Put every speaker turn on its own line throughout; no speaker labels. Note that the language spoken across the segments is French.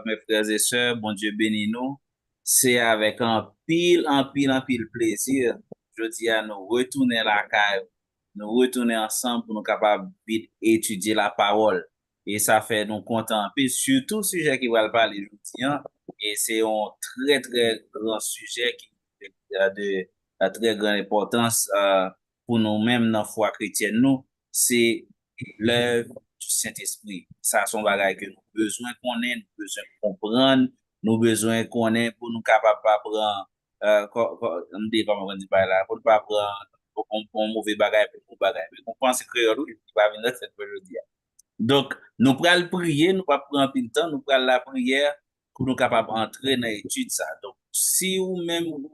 Mes frères et sœurs, bon Dieu bénis nous. C'est avec un pile plaisir. Je dis à nous retourner à la caille, nous retourner ensemble pour nous capables d'étudier la parole. Et ça fait nous content. Puis surtout, sujet qui va le parler aujourd'hui, hein. Et c'est un très grand sujet qui a de très grande importance pour nous-mêmes dans la foi chrétienne. Nous, c'est l'œuvre du Saint-Esprit. Ça, son bagage que nous besoin qu'on ait, nous besoin comprendre, nous besoin qu'on ait pour nous capables de prendre, on dit comment on dit pas là, pour ne pas prendre un mauvais bagage pour un bagage. Mais on pense que il va venir cette aujourd'hui. Donc, nous prenons prier, nous pas prendre plus de temps, nous prenons la prière pour nous capables d'entrer dans l'étude ça. Donc, si ou même ou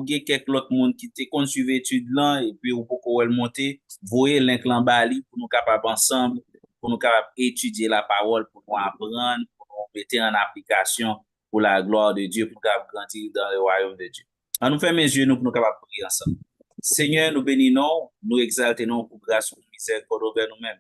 avez quelques autres monde qui te suivre l'étude là et puis ou pourquoi elle monter, voyez link en bas pour nous capables ensemble, pour nous capables étudier la parole, pour nous apprendre, pour nous mettre en application pour la gloire de Dieu, pour nous capables grandir dans le royaume de Dieu. On nous fait mes yeux nous pour nous capables prier ensemble. Seigneur, nous bénissons, nous exaltons pour grâce et miséricorde envers nous-mêmes.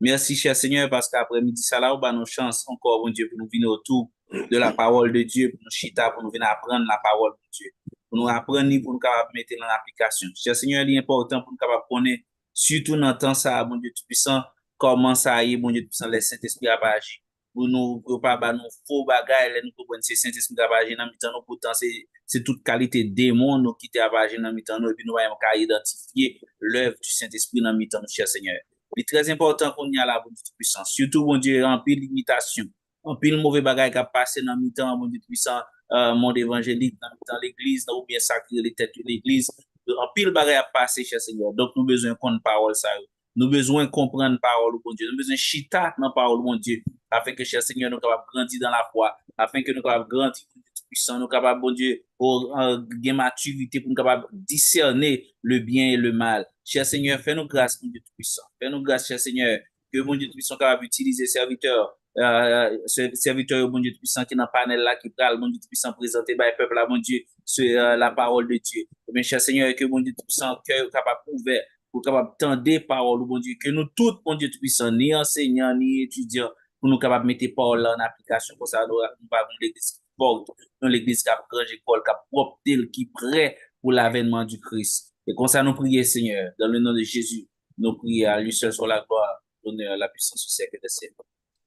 Merci, cher Seigneur, parce qu'après-midi, ça là, on nos chances encore, mon Dieu, pour nous venir autour de la parole de Dieu, pour nous chita, pour nous venir apprendre la parole de Dieu, pour nous apprendre, pour nous capables de mettre dans l'application. Cher Seigneur, il est important pour nous capables de connaître, surtout dans le temps, ça, mon Dieu Tout-Puissant, comment ça y est, mon Dieu Tout-Puissant, le Saint-Esprit a agir. Pour nous, pour pas nous faux bagages, nous comprendre, c'est Saint-Esprit a agir dans le temps, pourtant, c'est toute qualité démon, nous qui t'a agir dans le temps, et puis nous allons identifier l'œuvre du Saint-Esprit dans le temps, cher Seigneur. C'est très important qu'on y a la bonne puissance. Surtout, bon Dieu, en pile limitation. En pile mauvais bagage qui a passé dans le temps, bon Dieu puissant, monde évangélique, dans le temps l'église, ou bien sacré les têtes de l'église. En pile bagage a passé, cher Seigneur. Donc, nous besoin de comprendre parole, ça. Nous besoin de comprendre parole, bon Dieu. Nous besoin de chita dans parole, bon Dieu. Afin que, cher Seigneur, nous capables grandir dans la foi. Afin que nous capables grandir puissant, nous capables, bon Dieu, pour gagner maturité, pour nous capables discerner le bien et le mal. Cher Seigneur, fais-nous grâce, mon Dieu Tout-Puissant. Fais-nous grâce, cher Seigneur, que mon Dieu Tout-Puissant capable d'utiliser serviteur, mon Dieu Tout-Puissant, qui est dans le panel là, qui parle, mon Dieu Tout-Puissant, présenter par le peuple là, mon Dieu, sur la parole de Dieu. Mais, cher Seigneur, que mon Dieu Tout-Puissant, cœur capable ouvert, pour capable tendre des paroles, mon Dieu, que nous tous, mon Dieu Tout-Puissant, ni enseignants, ni étudiants, pour nous capables de mettre paroles là en application, pour ça, nous avons l'église forte, nous l'église qui a grande école, qui a propre, qui est prêt pour l'avènement du Christ. Et comme ça, nous prions, Seigneur, dans le nom de Jésus, nous prions à lui seul sur la gloire, l'honneur, la puissance au siècle des siècles.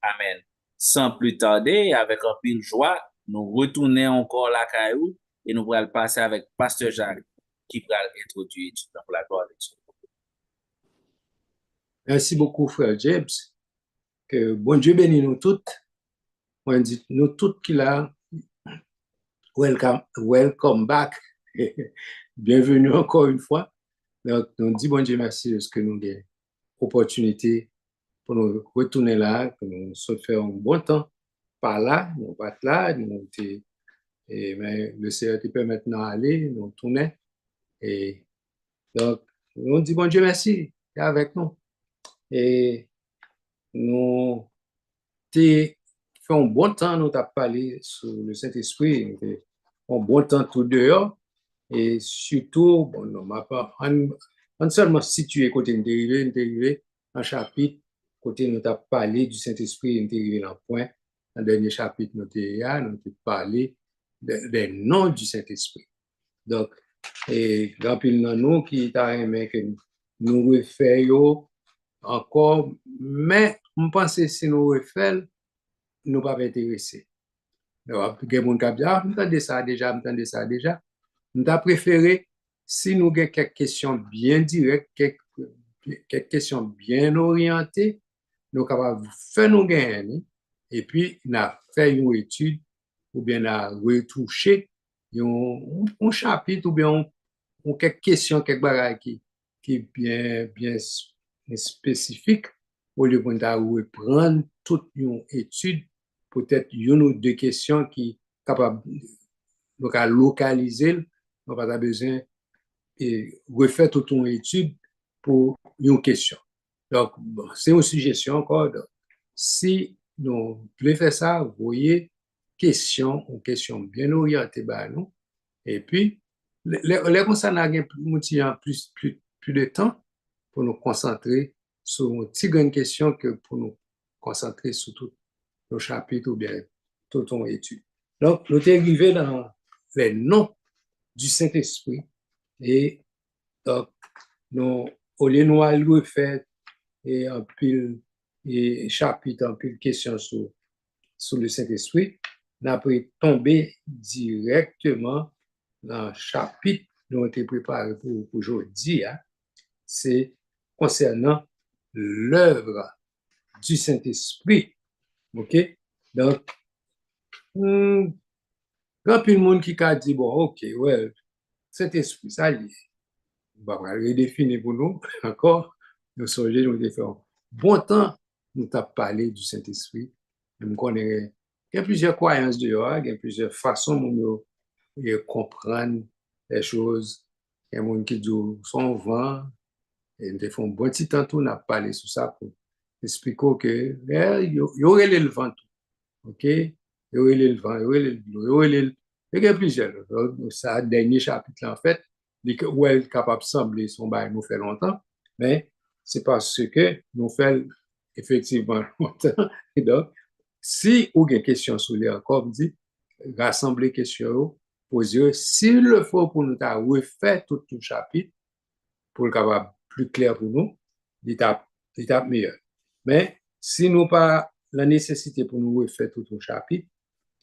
Amen. Sans plus tarder, avec un pile joie, nous retournons encore la caillou et nous allons passer avec Pasteur Jacques qui va introduire pour la gloire de Dieu.
Merci beaucoup, frère James. Que bon Dieu bénisse nous toutes. On dit nous toutes qu'il a welcome back. Bienvenue encore une fois. Donc, nous dit bon Dieu merci de ce que nous avons opportunité pour nous retourner là, pour nous faire un bon temps par là, nous battre là, mais le Seigneur te permet maintenant d'aller, nous tourner. Et donc, nous dit bon Dieu merci, et avec nous. Et nous fait un bon temps, nous avons parlé sur le Saint-Esprit, un bon temps tout dehors, et surtout, bon, on seulement situé côté dérivé, un chapitre, côté nous avons parlé du Saint-Esprit, dérivé dans le point, dans le dernier chapitre, nous avons parlé des noms du Saint-Esprit. Donc, et grand pile dans nous qui t'a aimé que nous refaisons encore, mais je pense que si nous refaisons, nous ne pas intéressés. Donc, il y a des gens qui disent, ça déjà, nous avons préféré, si nous avons quelques questions bien directes, quelques questions bien orientées, nous sommes capables de faire nos gagner, et puis, nous avons fait une étude, ou bien nous avons retouché un chapitre, ou bien quelques questions, quelques bagages qui est bien spécifique, au lieu de reprendre toute une étude, peut-être une ou deux questions qui sont capables de localiser, on n'a pas besoin de refaire toute une étude pour une question. Donc, bon, c'est une suggestion encore. Donc, si nous voulons faire ça, vous voyez, une question bien orientée par nous, et puis, les concernants ont plus de temps pour nous concentrer sur une petite grande question que pour nous concentrer sur tout le chapitre ou bien tout ton étude. Donc, nous sommes arrivés dans les noms du Saint-Esprit et donc, nous, au lieu de nous refaire et un pile et chapitre, un pile question sur le Saint-Esprit, nous avons tombé directement dans le chapitre nous avons été préparé pour aujourd'hui. Hein. C'est concernant l'œuvre du Saint-Esprit. OK? Donc, quand il y a monde qui a dit, bon, OK, ouais, Saint-Esprit, ça y est, on va redéfinir pour nous, encore, nous sommes nous de faire bon temps, nous avons parlé du Saint-Esprit. Nous connaissons, il y a plusieurs croyances dehors, il y a plusieurs façons de comprendre les choses. Il y a des gens qui disent, son vent, et nous avons un bon petit temps, on a parlé sur ça pour expliquer que, il y aurait le vent, OK? Il y aurait le vent, il y aurait le bleu, il y aurait le... Il y a plusieurs. Ça, dernier chapitre, là, en fait, où elle est capable de sembler son bail nous fait longtemps, mais c'est parce que nous fait effectivement longtemps. Et donc, si vous avez des questions sur les encore, dit, rassembler les questions, poser, s'il le faut pour nous refaire tout le chapitre, pour le capable plus clair pour nous, l'étape meilleure. Mais si nous pas la nécessité pour nous refaire tout le chapitre,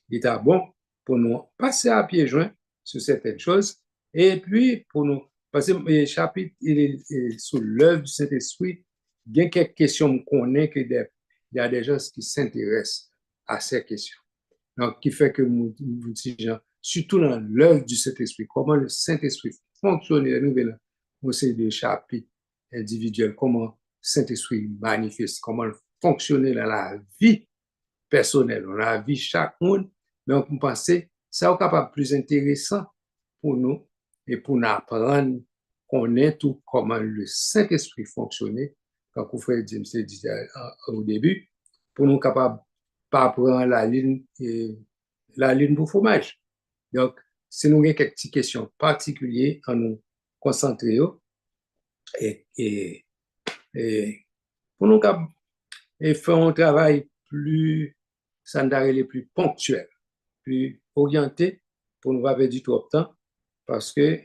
l'étape bon pour nous passer à pieds joints sur certaines choses et puis pour nous, parce que le chapitre il est sous l'œuvre du Saint-Esprit, il y a quelques questions qu'on est que il y a des gens qui s'intéressent à ces questions. Donc, qui fait que nous disons, surtout dans l'œuvre du Saint-Esprit, comment le Saint-Esprit fonctionne, la nouvelle, c'est des chapitres individuels, comment le Saint-Esprit manifeste, comment il fonctionne dans la vie personnelle, dans la vie de chaque monde. Donc, vous pensez, ça est capable plus intéressant pour nous et pour nous apprendre qu'on est tout comment le Saint-Esprit fonctionne, quand vous faites James dit au début, pour nous capables pas prendre la ligne pour fromage. Donc, si nous avons quelques petites questions particulières à nous concentrer et pour nous faire un travail plus les plus ponctuel, plus orienté pour nous pas perdre du tout de temps parce que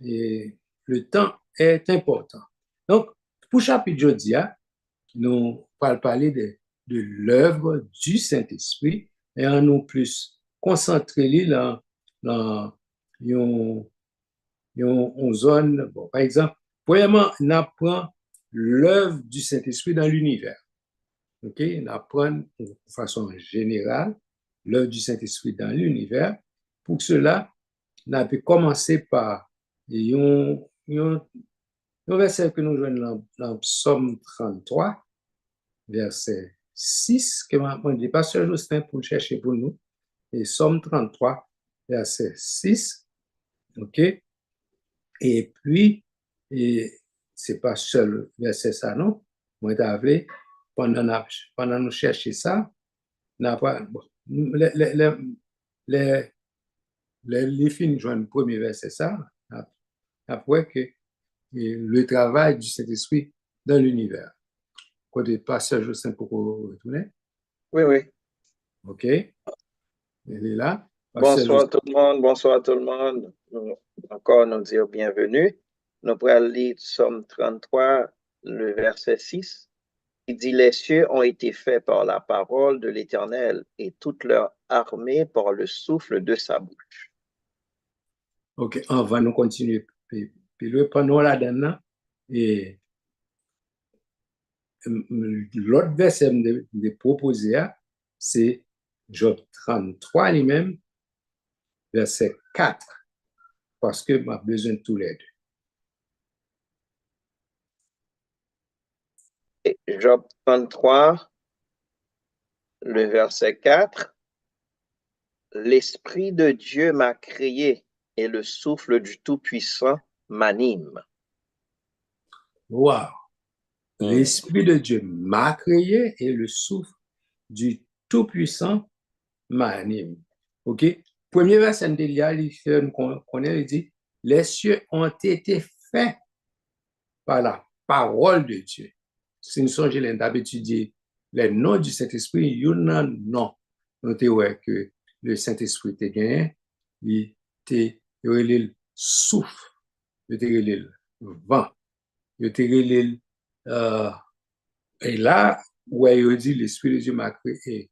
le temps est important. Donc, pour chapitre jeudi, nous allons parler de l'œuvre du Saint-Esprit et en nous plus concentrer dans une zone. Bon, par exemple, premièrement, on apprend l'œuvre du Saint-Esprit dans l'univers. OK? On apprend de façon générale l'œuvre du Saint-Esprit dans l'univers. Pour cela, on a pu commencer par un verset que nous jouons dans Psaume 33, verset 6, que m'a dit Pasteur Justin pour chercher pour nous. Et Psaume 33, verset 6. OK? Et puis, c'est pas seul verset ça, non? Moi, t'avais, pendant nous chercher ça, n'a pas, bon, les films jouent le premier verset ça, après que le travail du Saint-Esprit dans l'univers. Côté Pasteur Justin pour retourner.
Oui, oui.
OK. Il est là.
Bonsoir tout le monde, bonsoir tout le monde. Encore nous dire bienvenue. Nous pourrons lire Psaume 33, le verset 6. Il dit, les cieux ont été faits par la parole de l'Éternel et toute leur armée par le souffle de sa bouche.
OK, on va nous continuer. Puis le pendant là-dedans, et l'autre verset de proposer, c'est Job 33 lui-même, verset 4, parce que m'a besoin de tous les deux.
Et Job 33, le verset 4, l'Esprit de Dieu m'a créé et le souffle du Tout-Puissant m'anime.
Wow! L'Esprit de Dieu m'a créé et le souffle du Tout-Puissant m'anime. OK? Premier verset de l'IA, il dit, les cieux ont été faits par la parole de Dieu. Si nous sommes d'habitude les noms du Saint-Esprit, il y en a non. Donc, ouais, que le Saint-Esprit te gagné, il te le souffle, il te le vent, il te le et là, ouais, il dit, l'Esprit de Dieu m'a créé,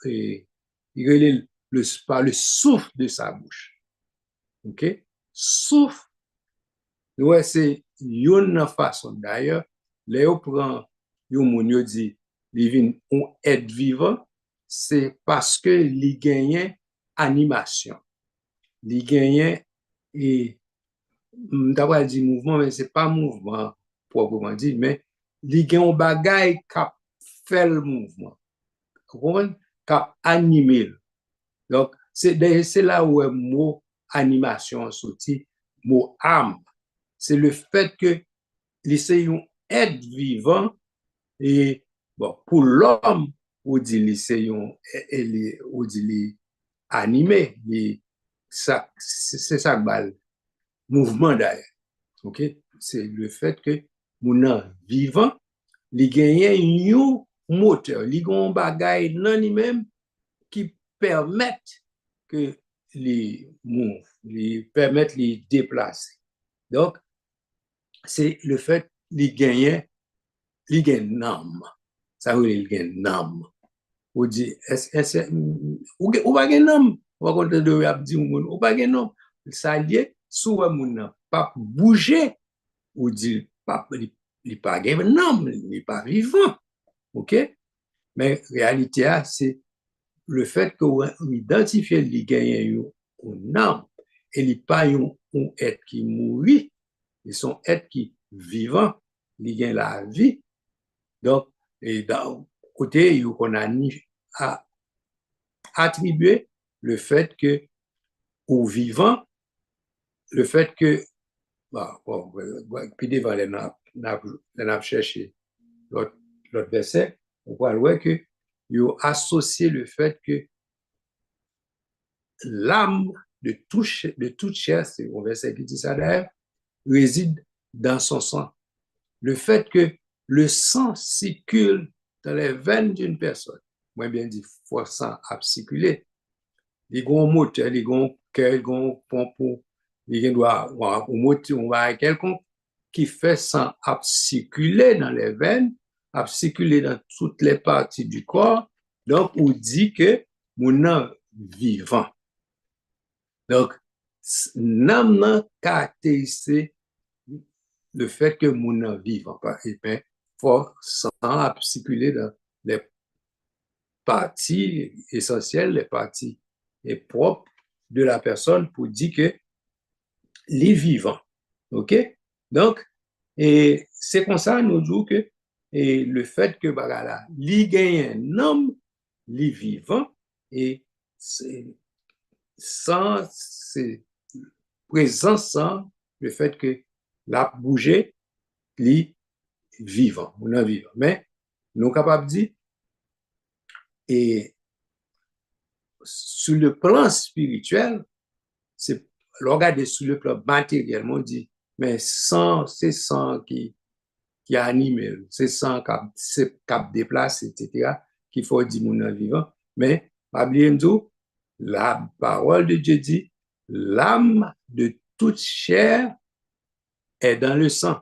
et il relève par le souffle de sa bouche. OK? Souffle, ouais, c'est une façon. D'ailleurs, là, on prend, on dit, il vient un être vivant, c'est parce que il gagne animation. Il gagne, et d'abord dit mouvement, mais c'est pas mouvement proprement dit, mais il gagne un bagage qui fait le mouvement. Vous comprenez? Qui animé. Donc, c'est là où le mot animation sorti, mot âme. C'est le fait que c'est un être vivant et bon, pour l'homme, on dit c'est animé. C'est ça que mouvement d'ailleurs. OK? C'est le fait que mon vivant, il gagne un moteur, il gagne un bagage dans lui-même qui permettent que les move, les permettent les déplacer. Donc, c'est le fait qu'il gagne une âme. Ça veut dire qu'il gagne une âme. On dit, ou pas une âme? On va compter de dire, ou pas une âme? Ça lié, soit mon pas bouger, ou dit, il pas une âme, il n'est pas vivant. OK? Mais la réalité, c'est le fait qu'on identifie les gagnants une âme, et il n'est pas un être qui mourit, ils sont êtres qui vivants, ils gagnent la vie. Donc, et d'un côté, on a attribué le fait que, aux vivants, le fait que, bon, puis devant les nappes chercher l'autre verset, on voit ouais, que ils ont associé le fait que l'âme de toute chair, c'est au verset qui dit ça d'ailleurs, réside dans son sang. Le fait que le sang circule dans les veines d'une personne, moi bien dit, faut sang à circuler. Les gros moteurs, les gros cœurs, les gros pompons, les doigts, on va quelconque qui fait sang à circuler dans les veines, à circuler dans toutes les parties du corps. Donc, on dit que mon âme vivant. Donc, l'âme caractérisé le fait que mon âme vivant, et bien, faut sang à circuler dans les parties essentielles, les parties propres de la personne pour dire que les vivants. OK? Donc, et c'est comme ça, nous disons que et le fait que là, il gagne un homme, les vivant, et sans, c'est présent sans le fait que la bouger, les vivant, on a vivant. Mais nous sommes capables de dire, et sur le plan spirituel, c'est regarder sur le plan matériel, on dit, mais sang, c'est sang qui anime, c'est sang qui déplace, etc., qu'il faut dire mon vivant. Mais, la parole de Dieu dit, l'âme de toute chair est dans le sang.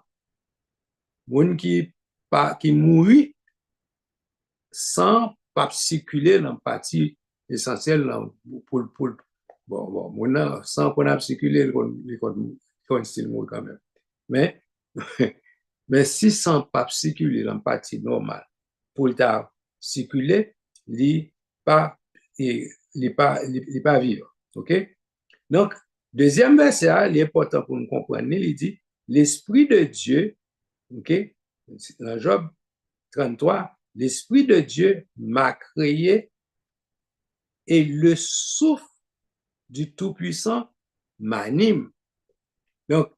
Moun qui mourit sans pas circuler dans la partie essentielle pour bon, mon sans qu'on a circulé le style mot quand même. Mais, mais si sans pas circuler dans la partie normale, pour le circuler, il pas vivre. OK? Donc, deuxième verset, il est important pour nous comprendre. Il dit, l'Esprit de Dieu, OK? Dans Job 33, l'Esprit de Dieu m'a créé et le souffle du Tout-Puissant m'anime. Donc,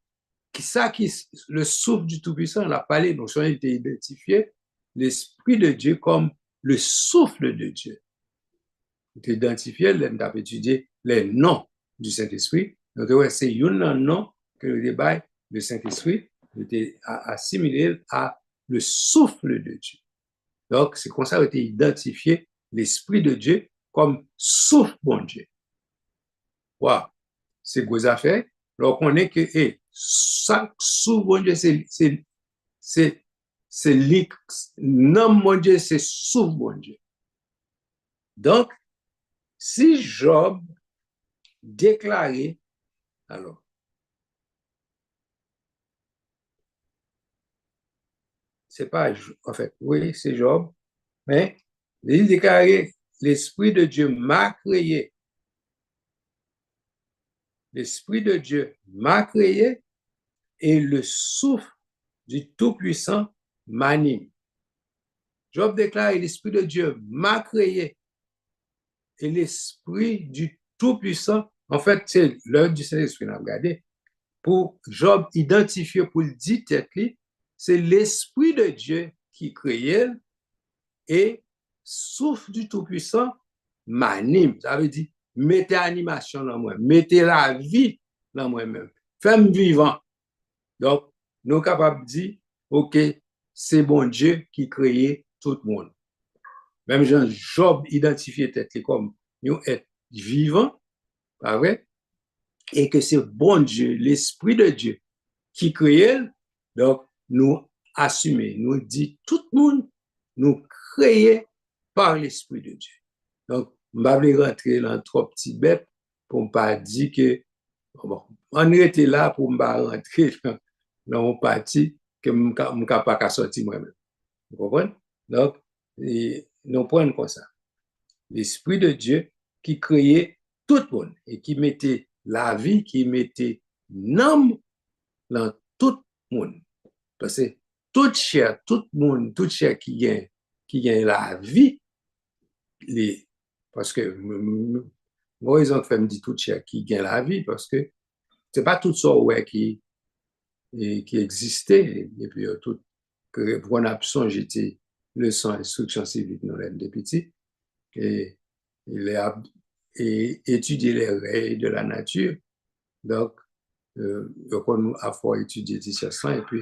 le souffle du Tout-Puissant, on a parlé, donc on a été identifié l'Esprit de Dieu comme le souffle de Dieu. On a identifié, on a étudié les noms du Saint-Esprit. Donc, c'est un nom que le débat du Saint-Esprit était assimilé à le souffle de Dieu. Donc, c'est comme ça qu'a été identifié l'Esprit de Dieu comme souffle bon Dieu. Wow, c'est gros affaire. Donc, on est que, chaque souffle bon Dieu, c'est non mon Dieu, c'est souffle bon Dieu. Donc, si Job déclarait, alors, c'est pas, en fait, oui, c'est Job, mais il déclarait, l'Esprit de Dieu m'a créé. L'Esprit de Dieu m'a créé et le souffle du Tout-Puissant m'anime. Job déclare, l'Esprit de Dieu m'a créé et l'Esprit du Tout-Puissant, en fait, c'est l'œuvre du Saint-Esprit, on a regardé, pour Job identifier, pour le dire tête, c'est l'Esprit de Dieu qui créait et souffle du Tout-Puissant m'anime. Ça veut dire, mettez animation dans moi, mettez la vie dans moi-même, fais-moi vivant. Donc, nous sommes capables de dire, OK, c'est bon Dieu qui crée tout le monde. Même Jean Job identifié tête comme nous être vivant, pas vrai? Et que c'est bon Dieu, l'Esprit de Dieu qui crée, donc nous assumer, nous dit tout le monde, nous créer par l'Esprit de Dieu. Donc, je vais rentrer dans trop petit bête pour ne pas dire que, bon, on était là pour me rentrer dans un parti que je ne peux pas sortir moi-même. Vous comprenez? Donc, nous prenons comme ça. L'Esprit de Dieu qui créait tout le monde et qui mettait la vie, qui mettait l'âme dans tout le monde. Parce que toute chair, tout le monde, toute chair qui gagne la vie, parce que moi, ils ont fait me dire toute chair qui gagne la vie, parce que c'est pas tout ça ouais, qui existait. Et puis, tout, que on a songé, leçon instruction civique, nous l'aime des petits. Et étudier les règles de la nature. Donc, on a fait étudier ça, et puis,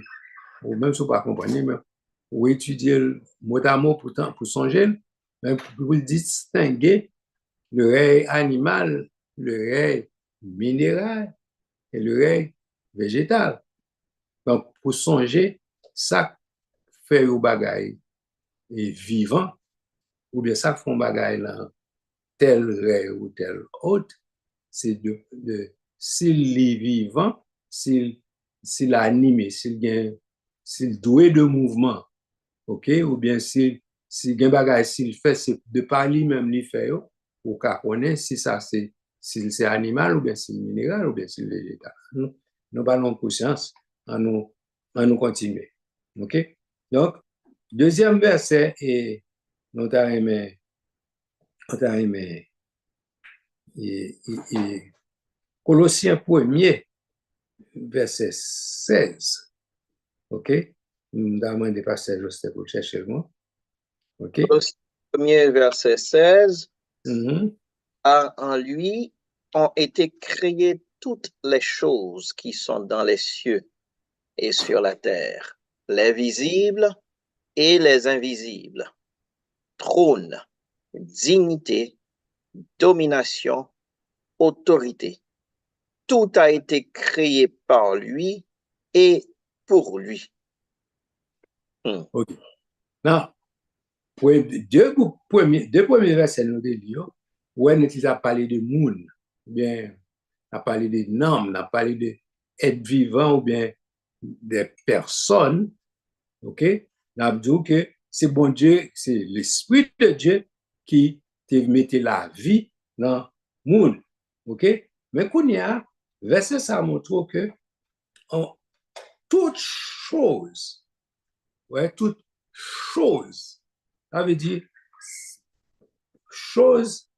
ou même si on ne pas comprendre, mais ou étudier mot à mot pour songer, même pour distinguer le règle animal, le règle minéral et le règle végétal. Donc, pour songer, ça fait au bagaille et vivant, ou bien ça fait un bagaille là, tel règle ou tel autre, c'est s'il est vivant, s'il animé, s'il doué de mouvement, ok, ou bien s'il bagage, s'il fait, c'est de par lui-même, il fait, ou qu'à connaître si ça c'est animal, ou bien c'est minéral, ou bien c'est végétal. Nous parlons conscience, en nous continuer. Ok? Donc, deuxième verset, et nous avons Colossiens 1er, verset 16. OK? Nous demandons pas pasteur Joseph pour chercher le mot. OK?
Colossiens 1er, verset 16.
Mm-hmm.
Car en lui ont été créées toutes les choses qui sont dans les cieux et sur la terre, les visibles et les invisibles, trône, dignité, domination, autorité. Tout a été créé par lui et pour lui.
OK. Now, deux premiers versets nous disons, où on a parlé de monde, ou bien on a parlé de noms, on a parlé de être vivant ou bien des personnes. OK? On a dit que c'est bon Dieu, c'est l'Esprit de Dieu qui te mettait la vie dans le monde. OK? Mais qu'on y a, verset ça montre que toute chose, ouais, toute chose, ça veut dire chose,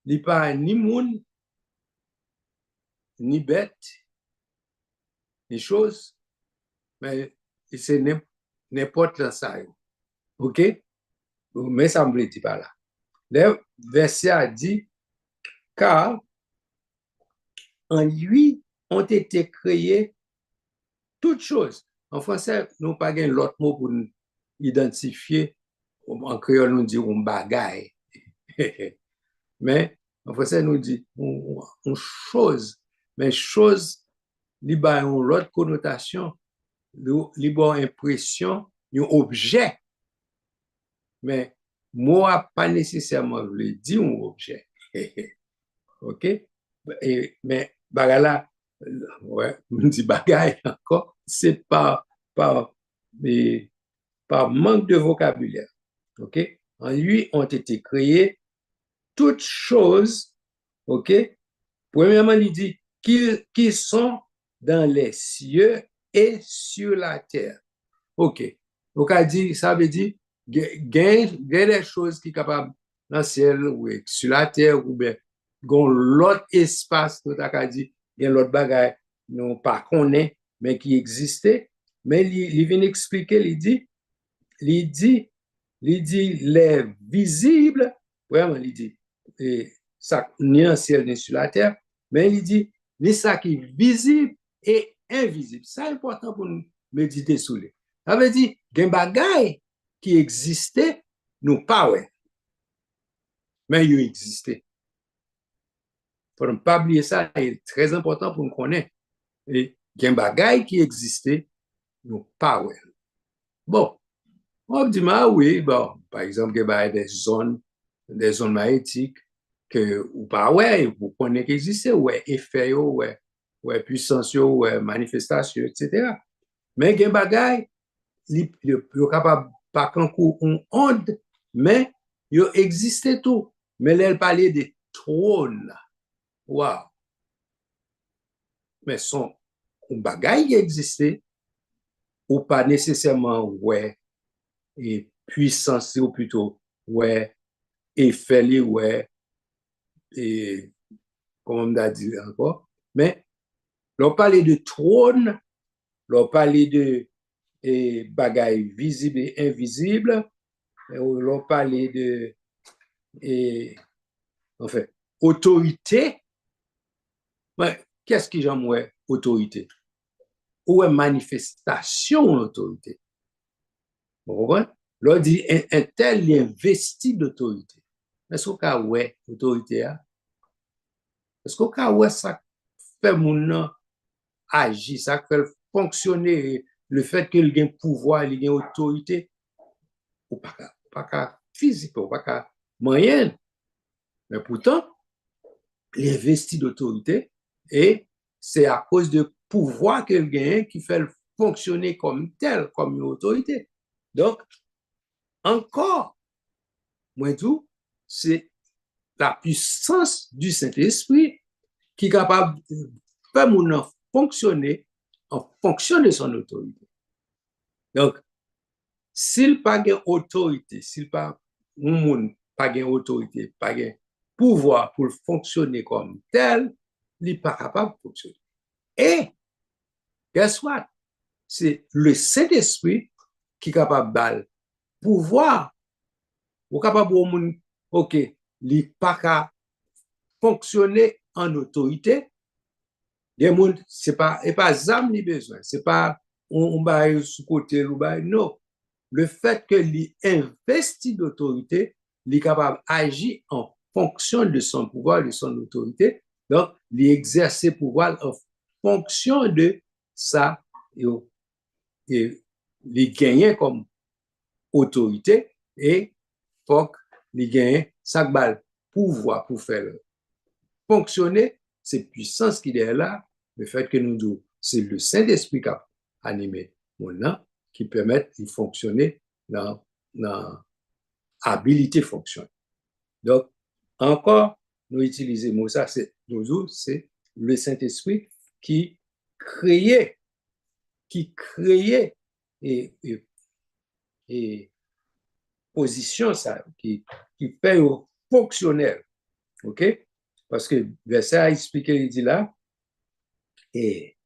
n'est pas ni monde, ni bête, ni chose, mais c'est n'importe ça. OK? Mais ça me dit pas là. Le verset a dit, car en lui ont été créées toutes choses. En français, nous n'avons pas l'autre mot identifier, en créole, nous dit un bagaille. Mais en français, nous dit une chose. Mais chose, il a une autre connotation, il a une impression, un objet. Mais moi, pas nécessairement voulu dire un objet. OK? Mais bagala, ouais, on dit bagaille encore, c'est par, par manque de vocabulaire. OK? En lui ont été créées toutes choses, OK? Premièrement, il dit qui sont dans les cieux et sur la terre. OK. Donc, ça veut dire, il y a des choses qui sont capables dans le ciel ou sur la terre ou bien dans l'autre espace, tout à dit, il y a l'autre bagage, non pas qu'on est, mais qui existait. Mais il vient expliquer, il dit les visibles, vraiment, il dit, ça, ni en ciel ni sur la terre, mais il dit, ni ça qui est visible et invisible. C'est important pour nous méditer sur lui. Ça veut dire, il y a des bagages qui existaient, nous pas, ouais, mais ils existaient. Il ne faut pas oublier ça, c'est très important pour nous connaître. Et il y a des bagages qui existaient, nous pas, ouais. Bon, on dit, oui, bon, par exemple, il y a des zones magnétiques que ou pas, ouais, vous connaissez qu'ils existent, ouais, effet, ouais, ouais, puissance, ouais, manifestation, etc. Mais il y a des bagages, ils sont capables pas qu'en une onde, mais ils existent tout. Mais là, elle parlait de trône. Wow. Mais son bagages qui existent, ou pas nécessairement, ouais, et puissance, ou plutôt, ouais, effet, ouais, et comment on a dit encore, mais l'on parlait de trône, l'on parlait de bagailles visibles et invisibles, l'on parlait de enfin, autorité. Mais qu'est-ce que j'aime, ouais, autorité? Ou est manifestation d'autorité? Vous comprenez? L'on dit un tel est investi d'autorité. Est-ce qu'on a ouais autorité? Est-ce qu'on a ouais ça fait mon agir, ça fait fonctionner le fait qu'il y a un pouvoir, il y a une autorité, ou pas physique, ou pas moyenne. Mais pourtant, il est investi d'autorité et c'est à cause de pouvoir qu'il gagne qui fait fonctionner comme tel, comme une autorité. Donc, encore, moins tout, c'est la puissance du Saint-Esprit qui est capable de faire mon fonctionner en fonction de son autorité. Donc, s'il pas gain autorité, s'il pas pas gain autorité, pas gain pouvoir pour fonctionner comme tel, il n'est pas capable de fonctionner. Et, guess what? C'est le Saint-Esprit qui est capable de pouvoir, ou capable de ok, il n'est pas capable de fonctionner en autorité. Des gens, c'est pas zam ni besoin, c'est pas on va sous côté ou non. Le fait que l'investi d'autorité, il est capable d'agir en fonction de son pouvoir, de son autorité. Donc, il exerce ses pouvoirs en fonction de ça et il gagne comme autorité et faut qu'il gagne sa balle pouvoir pour faire fonctionner ces puissances qui est là. Le fait que nous disons, c'est le Saint-Esprit qui a animé mon âme qui permettent de fonctionner dans habilité fonctionne. Donc, encore, nous utilisons ça, c'est le Saint-Esprit qui créait et position ça, qui fait au fonctionnel. OK? Parce que verset a expliqué, il dit là, et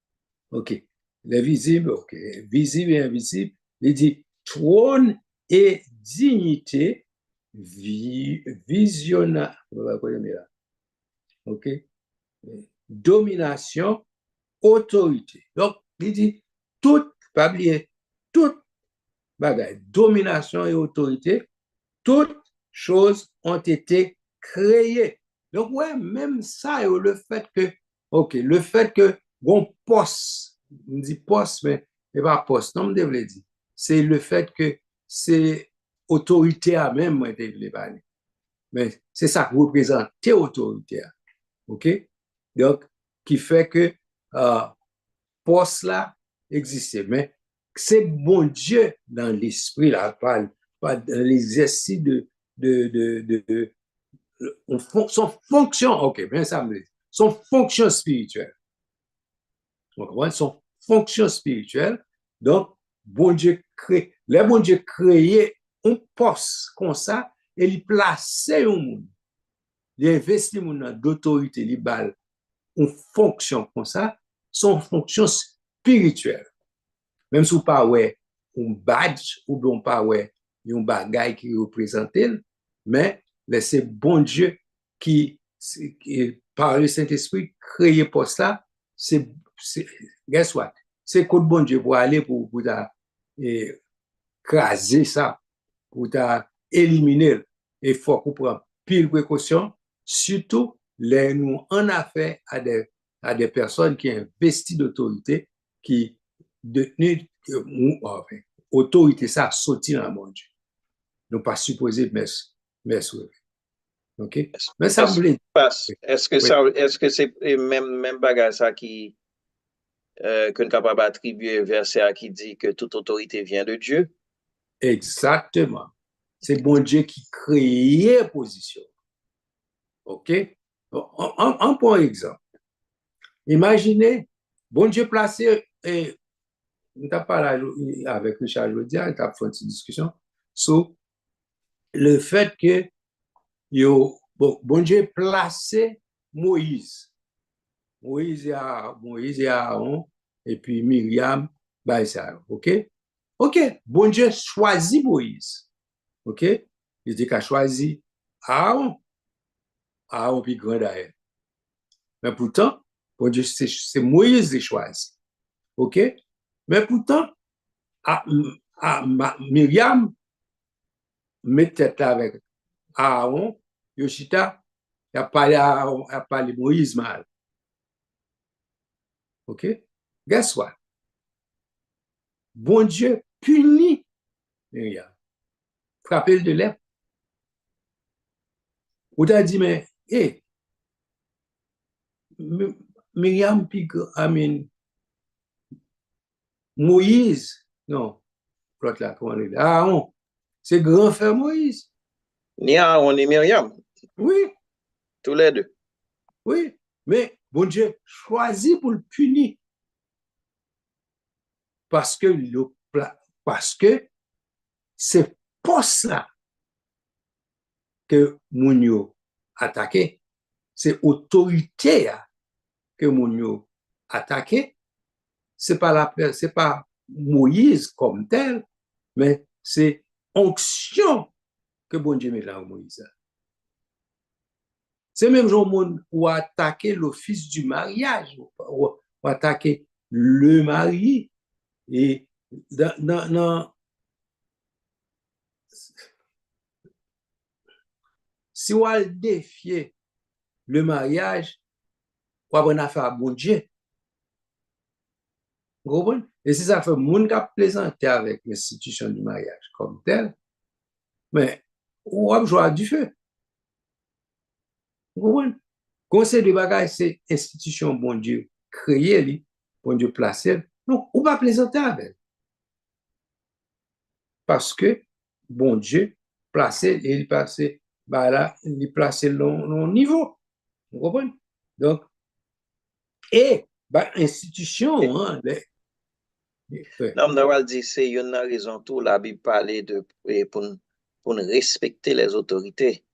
OK, les visibles, OK, visible et invisible, il dit trône et dignité visionna, OK, domination, autorité. Donc, il dit tout, pas oublier, toute bagay, domination et autorité, toutes choses ont été créées. Donc, ouais, même ça, le fait que, ok, le fait que, bon, poste, on dit poste, mais pas poste, non, je devrais dire. C'est le fait que c'est autorité à même, moi, je devrais parler. Mais c'est ça qui représente autorité. OK? Donc, qui fait que poste là existait. Mais c'est bon Dieu dans l'esprit, là, pas dans l'exercice son fonction, OK, bien ça me dit, son fonction spirituelle. Vous comprenez? Son fonction spirituelle. Donc, bon Dieu crée, les bon Dieu créé un poste comme ça, et il plaçait un monde. Il investit d'autorité, il balle une fonction comme ça, son fonction spirituelle. Même si vous pas ouais un badge ou bien pas ouais un bagage qui représente, mais c'est bon Dieu qui par le Saint-Esprit créé pour ça, guess what? C'est quoi bon Dieu pour aller pour craser ça, pour éliminer. Il faut qu'on prenne pile précaution, surtout les nous en affaire à des personnes qui investissent d'autorité, qui détenus enfin, autorité, ça sorti dans mon Dieu. Nous pas supposé mettre OK? Mais ça me plaît.
Est-ce que c'est même bagage ça qui que nous capable attribuer verset qui dit que toute autorité vient de Dieu?
Exactement. C'est bon Dieu qui crée position. OK? Un bon exemple. Imaginez, bon Dieu placé, et on t'a parlé avec Richard Jodia, on t'a fait une discussion sur le fait que bon Dieu placé Moïse. Moïse et Aaron, et puis Myriam, bah, ça, OK? OK, bon Dieu choisit Moïse. OK? Il dit qu'il a choisi Aaron. Aaron puis grand d'ailleurs. Mais pourtant, bon Dieu, c'est Moïse qui choisi. OK? Mais pourtant, Myriam met tête avec Aaron, Yoshita, il a parlé à Aaron, il a parlé Moïse mal. OK? Guess what? Bon Dieu punit Myriam. Frappé de lèvres. Ou t'as dit, mais, hé, Myriam, puis, Moïse, non, l'autre là, comment on dit? Aaron, c'est grand frère Moïse.
Ni Aaron ni Myriam.
Oui.
Tous les deux.
Oui. Mais bon Dieu choisit pour le punir. Parce que c'est poste là que Mounio attaqué. C'est autorité que Mounio attaqué. C'est pas Moïse comme tel, mais c'est onction que bon Dieu met là au Moïse. C'est même genre où attaquer l'office du mariage, ou attaquer le mari. Et si on a défié le mariage, on va affaire à bon Dieu. Vous comprenez? Et si ça fait moun qui a plaisanté avec l'institution du mariage comme tel, mais on va jouer du feu. Vous comprenez? Conseil de bagage, c'est institution bon Dieu créée, bon Dieu placé. Donc, on va plaisanter avec. Parce que bon Dieu placé, il placé, bah là, il placé le niveau. Vous comprenez? Donc, et, bah, institution, hein,
non, on dit c'est une raison tout la Bible parlait de pour respecter les autorités.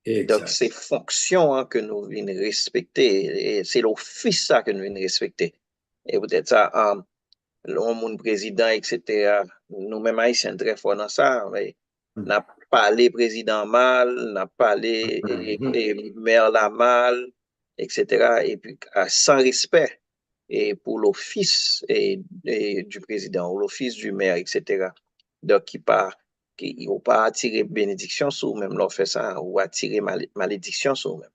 exact.
Donc, c'est fonction hein, que nous venons respecter. Et c'est l'office ça que nous venons respecter. Et peut-être ça, le président, etc. Nous-mêmes, Haïtiens, très fort dans ça. Mais n'a pas les présidents mal, n'a pas les maires la mal, etc. Et puis, sans respect et pour l'office du président ou l'office du maire, etc. Donc, qui ou pas attirer bénédiction sur même l'on fait ça, ou attirer malédiction sur même.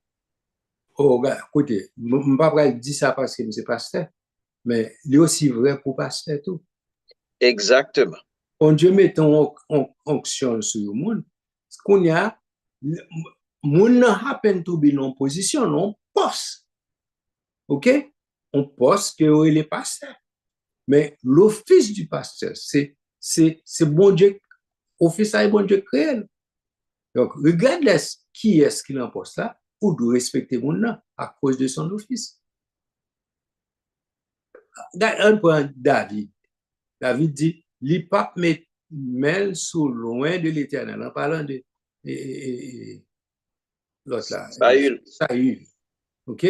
Oh, gars, écoutez, je ne vais pas dire ça parce que je suis pasteur, mais il est aussi vrai pour pasteur tout.
Exactement.
Quand Dieu met ton onction sur le monde, ce qu'on y a, le monde happen to be en position, non poste. OK? On poste que il est pasteur. Mais l'office du pasteur, c'est bon Dieu, office est bon Dieu créé. Donc, regardless qui est-ce qui est en poste là, ou doit respecter mon nom à cause de son office. On prend David. David dit, les papes met mêle sous loin de l'éternel, en parlant de l'autre là,
Saül.
Saül. OK?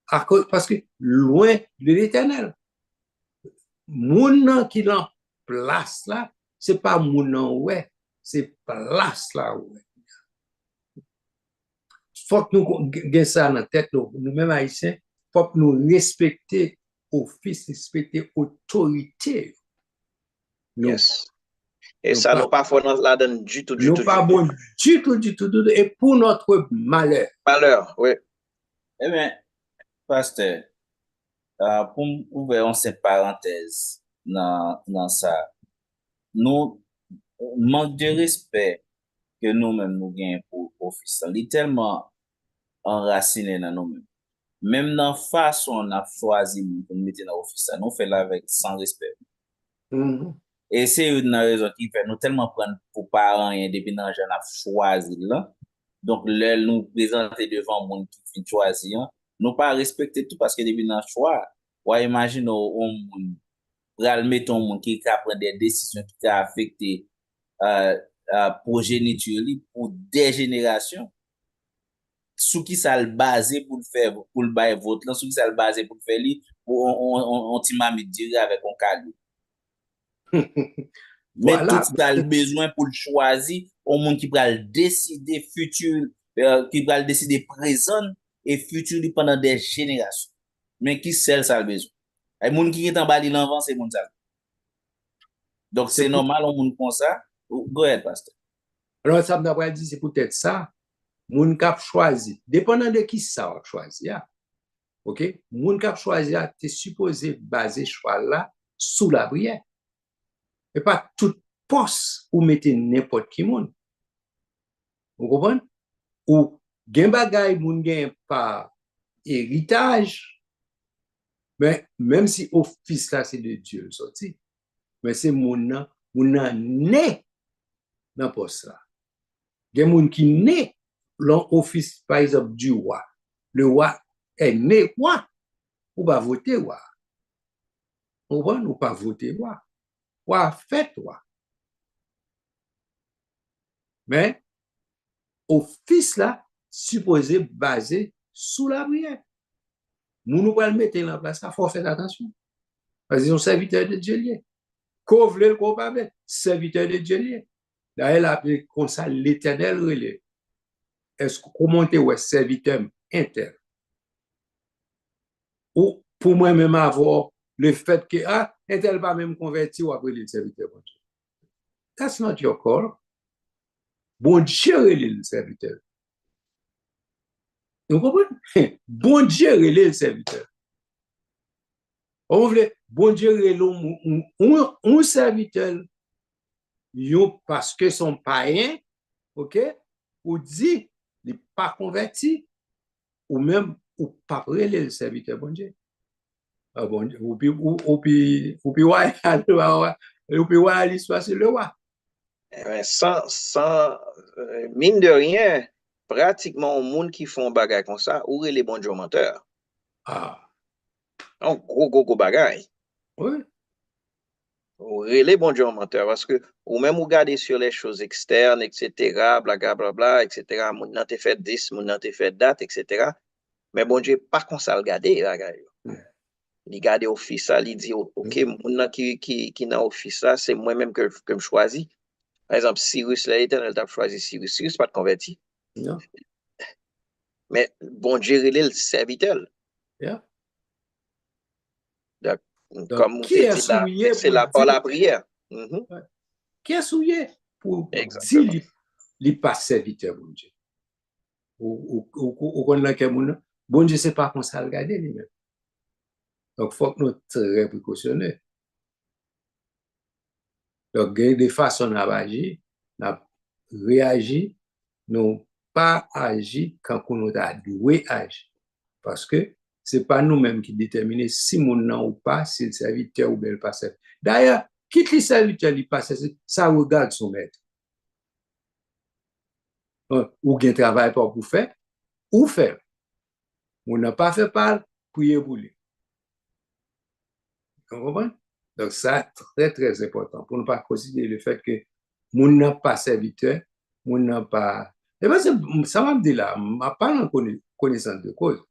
Parce que loin de l'éternel. Moun qui l'en place là, c'est pas moun ouais, c'est place là ouais. Faut que nous gagnons ça dans la tête, nous-mêmes haïtiens, faut que nous respecter office, respecter autorité.
Yes. Et ça n'a pas fait la donne du tout, du tout.
Pas bon du tout, et pour notre malheur.
Malheur, oui.
Eh bien, pasteur, pour ouvrir cette parenthèse dans ça, nous, manque de respect que nous-mêmes nous gagnons pour l'office, il est tellement enraciné dans nous-mêmes. Même dans la façon on a choisi pour nous mettre dans l'office, nous faisons avec sans respect. Et c'est une raison qui fait nous tellement prendre pour parents et depuis dans j'en a choisi là. Donc là nous présenter devant monde qui fait choisir, nous pas respecter tout parce que depuis dans choix, ouais imagine on pral mettre un monde qui prend des décisions qui affectent progéniture pour des générations. Sous qui ça le basé pour le faire pour le bail vote là, sous qui ça le basé pour le faire li pour on timami dire avec un cadeau. Mais
Voilà.
tout ça le besoin pour le choisir au monde qui va le décider futur qui va le décider présent et futur pendant des générations. Mais qui seul ça le besoin? Et monde qui est en bas de l'enfant c'est monde ça. Donc c'est normal on monde comme ça. Go ahead pasteur.
Alors ça m'a dit c'est peut-être ça. Moun kap choisi, dépendant de qui ça a choisi. OK? Moun kap choisi, tu es supposé baser choix là sous la prière. Et pas tout poste ou mettre n'importe qui moun. Vous comprenez? Ou gen bagay moun gen par héritage, mais même si office là c'est de Dieu sorti, mais c'est moun né dans poste là. Gen moun qui né l'office, par exemple, du roi. Le roi est né roi. Ou pas voter roi. On va nous pas voter roi. Roi fait roi. Mais, office là, supposé basé sous la prière. Nous pas le mettre en place, il faut faire attention. Parce qu'ils sont serviteurs de Dieu. Qu'on veut, qu'on pas mettre, serviteurs de Dieu. D'ailleurs, appelé comme ça l'éternel relais. Est-ce qu'on monte ouais serviteur interne? Ou pour moi-même avoir le fait que intel pas même converti ou après le serviteur bon Dieu. That's not your call. Bon Dieu est le serviteur. Vous comprenez? Bon Dieu est le serviteur. On veut bon Dieu est un serviteur parce que son païen, OK? Ou dit il n'est pas converti ou même ou pas le serviteur bon Dieu. Ah bon, ou puis l'histoire c'est le roi.
Sans mine de rien, pratiquement au monde qui font bagay comme ça, ou les bons jours menteurs. Un gros bagay.
Oui.
Ou les bons jours menteurs, parce que ou même ou garder sur les choses externes, etc., blablabla, etc., moun nan te fait 10, moun nan te fait date, etc. Mais bon Dieu, pas comme ça le garder, bagay. Il garde office ça, il dit OK, moun qui dans office ça, c'est moi-même que me choisis. Par exemple, Cyrus l'Éternel t'a choisi Cyrus. Cyrus pas de converti.
Non.
Mais bon Dieu il est le serviteur.
Yeah.
Donc, comme
qui est souillé
c'est là par la prière.
Ouais. Qu'est-ce qu'il y a pour
Exactement.
dire li pas serviteur bon Dieu? Ou connaît que bon Dieu c'est pas comme ça regarder lui-même. Donc faut que nous très précautionneux. Donc il y a des façons d'agir, n'a réagir, non pas agir quand on a doué agir. Parce que c'est pas nous-mêmes qui déterminons si mon nom ou pas, si le serviteur ou bien le pas serviteur. D'ailleurs, quitte le serviteur, il passe, ça regarde son maître. Ou bien travail pour faire, ou faire. On n'a pas fait par prier pour lui. Vous comprenez? Donc, ça, très, très important pour ne pas considérer le fait que mon n'a pas serviteur, mon n'a pas. Et bien, ça m'a dit là, je ne pas en connaissance de cause.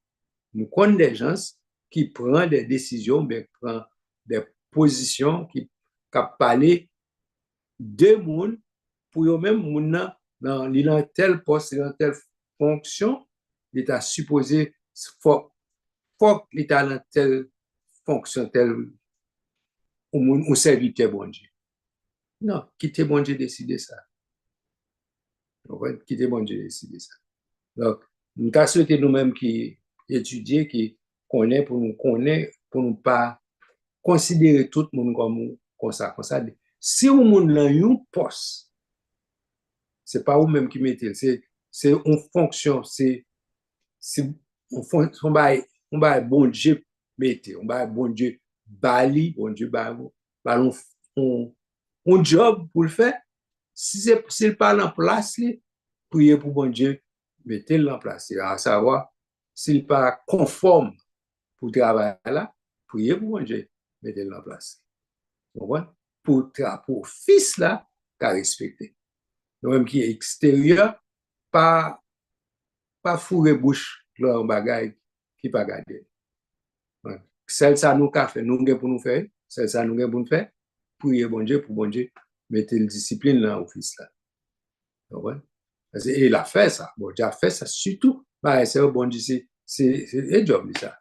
Nous connaissons des gens qui prennent des décisions, mais prennent des positions qui parlent de monde pour eux-mêmes, dans tel poste, dans telle fonction, l'État supposé, faut l'État dans telle fonction, tel ou serviteur bon Dieu. Non, quittez bon Dieu décider ça. Quittez bon Dieu décider ça. Donc, nous avons souhaité nous-mêmes qui étudier, qui connaissent pour nous pas considérer tout le monde comme ça. Si vous monde dans un poste, c'est pas vous-même qui mettez, c'est une fonction, c'est on va bon Dieu mettez, on va bon Dieu bali, bon Dieu bali, un job pour le faire. Si c'est pas en place, priez pour bon Dieu, mettez-le en place. À savoir, s'il pas conforme pour travailler là, priez pour bon Dieu, mettez-le en place. Pour fils là, qu'à respecter. Nous-mêmes qui est extérieur, pas fourrer bouche dans un bagage qui pas garder. Celle ça nous qu'a fait, nous pour nous faire, celle ça nous pour nous faire, prier bon Dieu pour bon Dieu, mettez le discipline dans l'office là. Et il a fait ça. Bon Dieu a fait ça surtout, bah, c'est bon Dieu, c'est un job ça.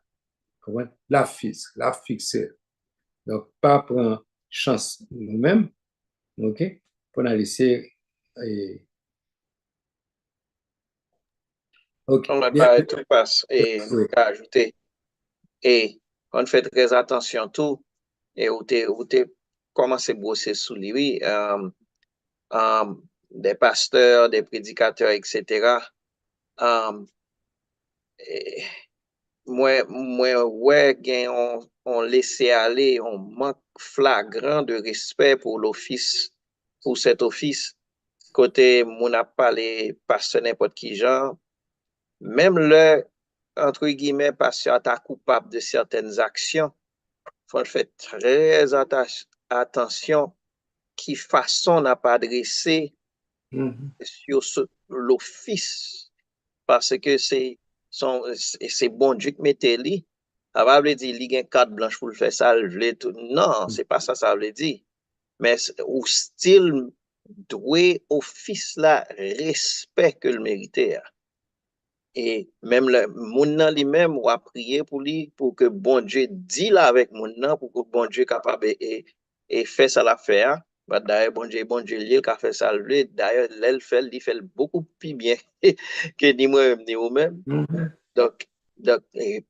La fixer. Donc, pas prendre chance nous-mêmes, ok, pour nous laisser. Ok.
On n'a pas tout passe et
Oui.
ajouter. Et on fait très attention tout. Et où t'es commencé à bosser sous lui, des pasteurs, des prédicateurs, etc. Et moi, ouais, on laissé aller, on manque flagrant de respect pour l'office, pour cet office. Côté, mon a parlé pasteur n'importe qui genre, même le, entre guillemets, pasteur est coupable de certaines actions, faut faire très attention qui façon n'a pas adressé sur l'office, parce que c'est bon Dieu qui mette li. Ça va veut dire qu'il y a une carte blanche pour le faire ça, tout. Non, c'est pas ça, ça veut dire. Mais au style doué office là, respect que le mérité. Et même le moun lui-même ou a prié pour lui pour que bon Dieu dit là avec moun nan pour que bon Dieu capable et fait ça l'affaire. Bah, d'ailleurs bon Dieu lui qui a fait ça lui d'ailleurs il fait beaucoup plus bien que ni moi ni vous même. Donc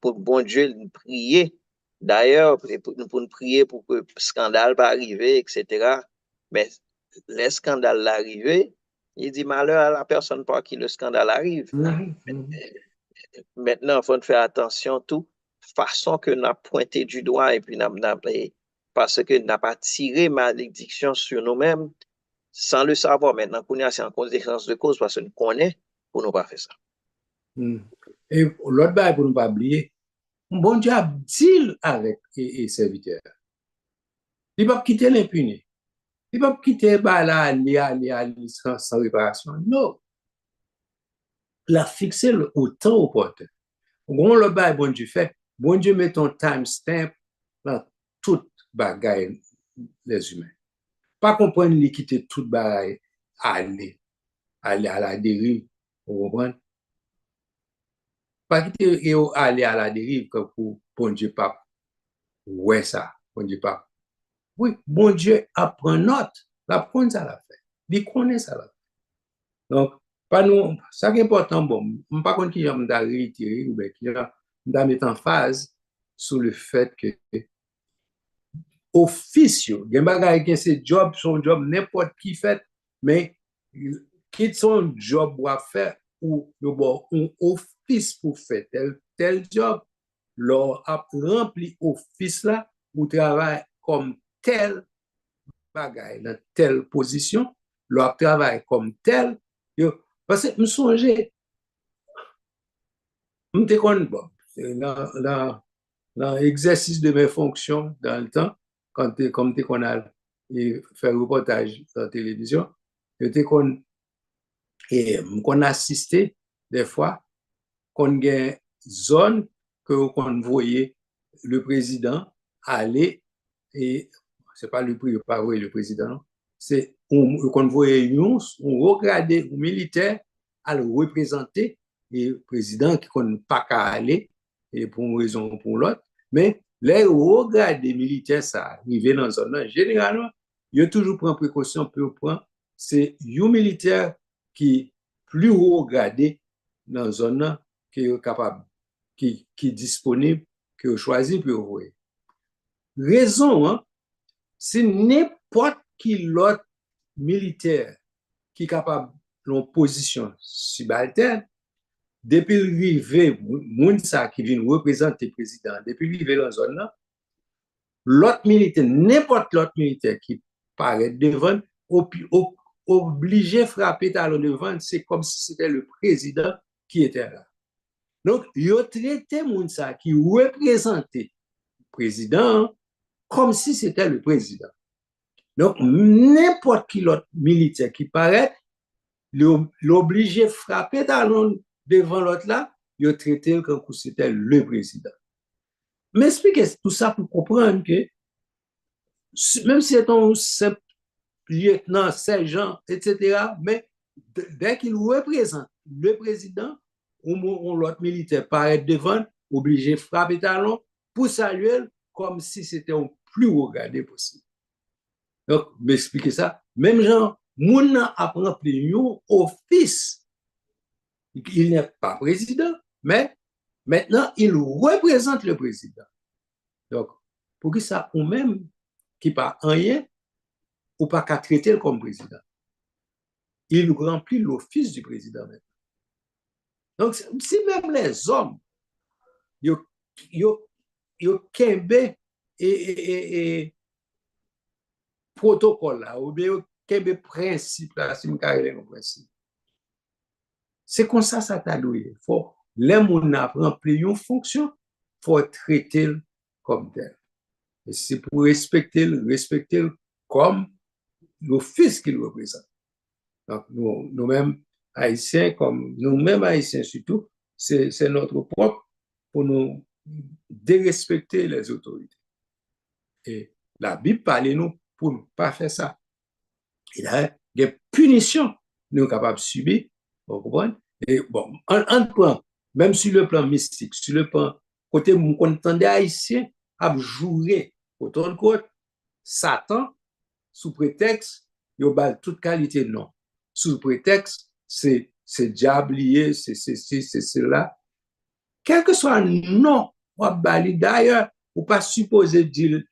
pour bon Dieu prier d'ailleurs pour nous prier pour que scandale pas arriver etc. Mais les scandales l'arriver il dit malheur à la personne par qui le scandale arrive. Maintenant, il faut faire attention tout, façon que nous avons pointé du doigt et puis parce que nous n'avons pas tiré malédiction sur nous-mêmes sans le savoir. Maintenant, c'est en conséquence de cause parce que nous connaissons pour ne pas faire ça.
Et l'autre bail pour ne pas oublier, bon Dieu a dit avec les serviteurs. Il ne va pas quitter l'impuni. Il ne va pas quitter aller sans réparation. Non. Il a fixé au temps opportun. Bon, le bail, bon Dieu fait, bon Dieu met ton timestamp dans toute bagaille les humains. Pas comprendre les quitter toute bagaille, aller à la dérive, vous comprenez? Pas quitter aller à la dérive comme pour bon Dieu pas. Ouais, ça, bon Dieu pas. Oui, bon Dieu apprend note La prendre ça la fait. Il connaît ça la fait. Donc, pas nous, ça qui est important, bon, je ne sais pas qui j'aime réitérer ou bien qui j'aime mettre en phase sur le fait que officio, gen bagay gen se job, son job, n'importe qui fait, mais qui son job ou à faire ou bon, un office pour faire tel job, leur a rempli office là, ou travaille comme tel bagay dans telle position, leur travaille comme tel, parce que me songe, me kon bon, dans l'exercice de mes fonctions dans le temps, comme tu qu'on a fait reportage dans la télévision, j'étais qu'on assisté des fois, qu'on a une zone que qu'on voyait le président aller, et c'est pas pas vrai, le président, c'est qu'on voyait on regardait un militaire à le représenter, et le président qui ne pas qu'à aller, et pour une raison ou pour l'autre, mais les regards des militaires, ça arrive dans la zone, généralement, il y a toujours pris précaution pour prendre, c'est un militaire qui plus regardé dans la zone qui est capable, qui est disponible, qui est choisi pour voir. Raison, hein, c'est n'importe qui l'autre militaire qui est capable en position subalterne, depuis l'arrivée, moun sa qui vient représenter le président, depuis l'arrivée dans la zone là, l'autre militaire, n'importe l'autre militaire qui paraît devant, obligé de frapper talon devant, c'est comme si c'était le président qui était là. Donc, il a traité moun sa qui représentait le président comme si c'était le président. Donc, n'importe qui l'autre militaire qui paraît, l'obligé de frapper talon devant l'autre là, il a traité comme si c'était le président. M'expliquez tout ça pour comprendre que même si c'est un simple lieutenant, sergent, etc., mais dès qu'il représente le président, ou l'autre militaire paraît devant, obligé de frapper talon pour saluer comme si c'était un plus regardé possible. Donc, m'expliquez ça. Même genre, moun apprend plus un office. Il n'est pas président, mais maintenant, il représente le président. Donc, pour que ça, ou même, qui pas rien, ou pas qu'à traiter comme président. Il remplit l'office du président maintenant. Donc, si même les hommes, yo kembe et protocole là, ou bien kembe principe là, si m'karele un principe. C'est comme ça t'a doué. Faut, les moun rempli une fonction, faut traiter comme tel. Et c'est pour respecter comme l'office qu'il représente. Donc, nous-mêmes, Haïtiens, comme nous-mêmes Haïtiens surtout, c'est notre propre pour nous dérespecter les autorités. Et la Bible parle nous pour ne pas faire ça. Il y a des punitions nous sommes capables de subir, vous comprenez? Et bon, on prend, même sur le plan mystique, sur le plan côté où on entendait Haïtiens à jouer autant de côte, Satan, sous prétexte, il y a toute qualité non. Sous prétexte, c'est diablier, c'est cela. Quel que soit le nom, d'ailleurs, ou pas supposer dire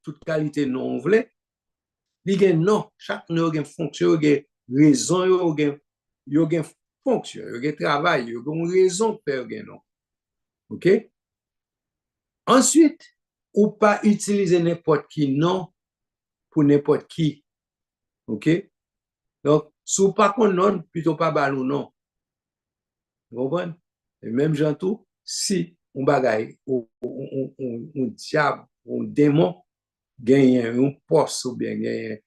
toute qualité non voulait, il y a non, chaque nom a une fonction, il y a une raison, il y a une fonction, il y a un travail, il y a une raison de faire un nom. OK? Ensuite, ou pas utiliser n'importe qui nom pour n'importe qui. OK? Donc, si vous pas qu'on non, plutôt pas ballon non. Vous comprenez? Et même j'entends, si on bagaille, on diable, on démon, gagne un poste ou bien gagne.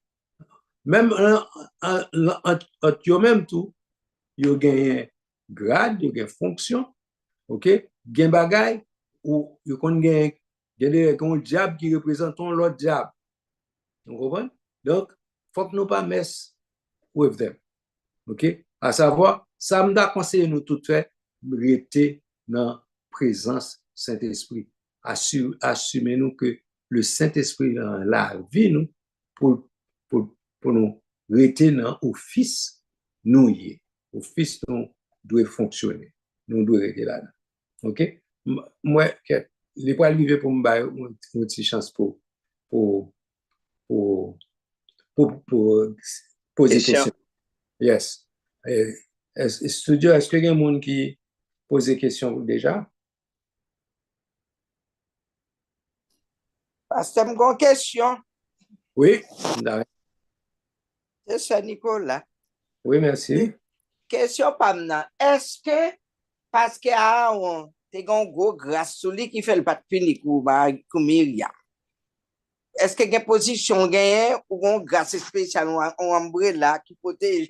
Même en même tout, il y a un grade, il y a une fonction, OK? Gagne bagaille, ou il y a un diable qui représente l'autre diable. Vous comprenez? Donc, il faut que nous pas mess with them. OK? À savoir, ça m'a conseillé nous tout fait, rester dans la présence Saint-Esprit. Assumer nous que le Saint-Esprit dans la vie nous pour pour nous rester dans l'office nous y est. L'office nous doit fonctionner. Nous devons rester là. OK? Moi, les pas arriver pour me faire une petite chance pour, pour, pour poser question. Yes. Studio, est-ce qu'il y a des gens qui posent des questions déjà?
Pasteur, j'ai une question.
Oui.
C'est ça, Nicolas.
Oui, merci.
Question pas maintenant. Est-ce que, parce que Aaron, tu as une grosse grâce sur lui qui fait le pas de puni pour Myriam. Est-ce que une position gagnée ou une grâce spéciale ou un umbrella qui protège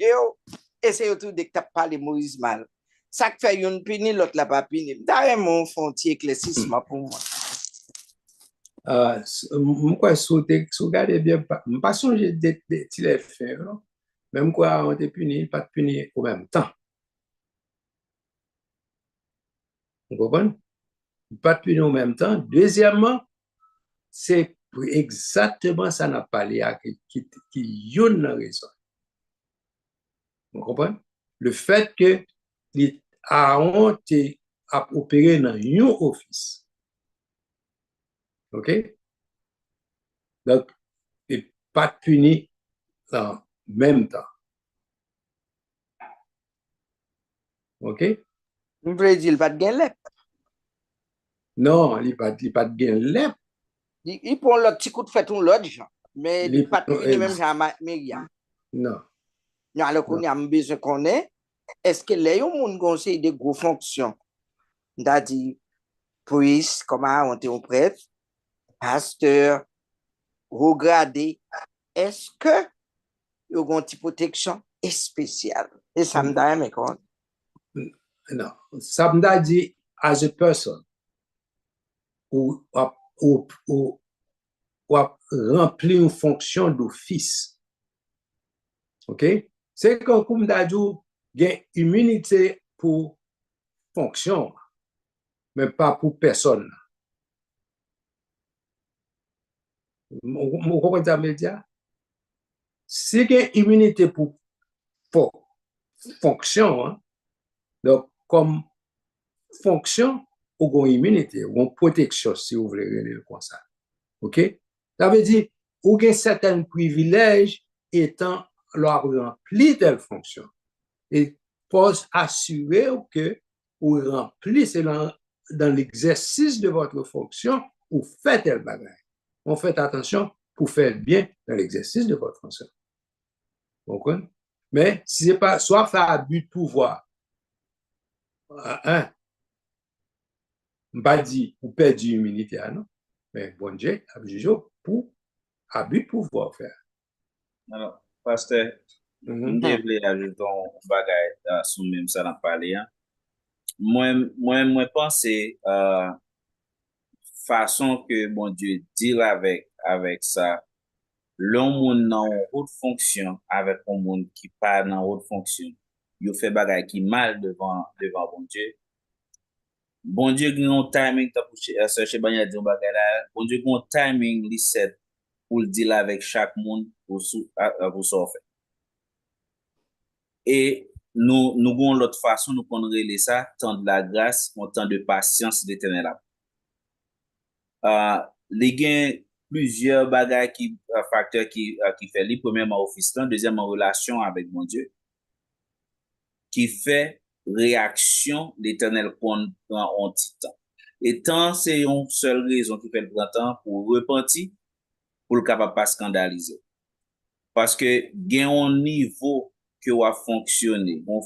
et c'est autour de que tu as parlé Moïse mal. Ça fait une puni, l'autre la pas puni. D'ailleurs, mon frontier éclaircissement pour moi.
Moi, si vous regardez bien, je ne pas songer de les faire. Même quoi, on est puni, pas de puni au même temps. Vous comprenez? Pas de puni au même temps. Deuxièmement, c'est exactement ça n'a pas parlé à qui y a une raison. Vous comprenez? Le fait que Aaron a opéré dans un office. OK? Donc, et pas de puni en même temps. OK?
Vous voulez dire, il pas de gain.
Non, il pas de gain.
Il prend le petit coup de fait ou l'autre genre. Mais il n'est pas puni même à Myriam.
Non.
Non, alors qu'on a besoin qu'on est, est-ce que les gens ont conseil de gros fonctions? C'est-à-dire, priest, comment on est prêtre, pasteur, regardez, est-ce que il y a une petite protection spéciale? Et ça me donne mes comptes.
Non. Ça me dit, as a person, ou remplir une fonction d'office. OK? C'est comme d'adou, il y a une immunité pour fonction, mais pas pour personne. Vous comprenez ça, média? Si il y a une immunité pour fonction, hein, donc comme fonction, ou une immunité, ou une protection, si vous voulez le comme ça. OK? Ça veut dire, ou il y a certains privilèges étant leur rempli telle fonction. Et pour assurer que vous remplissez dans l'exercice de votre fonction, vous faites tel bagage. On fait attention pour faire bien dans l'exercice de votre fonction. Vous comprenez? Mais si ce n'est pas soit faire abus de pouvoir, pas dit ou perdre l'humilité, non? Mais bon Dieu, pour abus de pouvoir faire.
Alors, pasteur, je voulais ajouter un bagage sur même ça dans parler. Moi, pense façon que bon Dieu deal avec ça, l'homme dans haute fonction avec un monde qui pas dans haute fonction, il fait bagage qui mal devant bon Dieu. Bon Dieu qui a un timing pour chercher bagage dire bagage là, bon Dieu qui a un timing li set pour le deal avec chaque monde pour ça fait. Et nous avons l'autre façon, nous pouvons relayer ça, temps de la grâce, un temps de patience de l'éternel. Les gains, plusieurs bagages facteurs qui fait les premièrement office, deuxièmement relation avec mon Dieu, qui fait réaction l'éternel prend en petit temps. Et tant c'est une seule raison qui fait le temps pour repentir, pour le capable pas scandaliser. Parce que gain un niveau que va fonctionner, on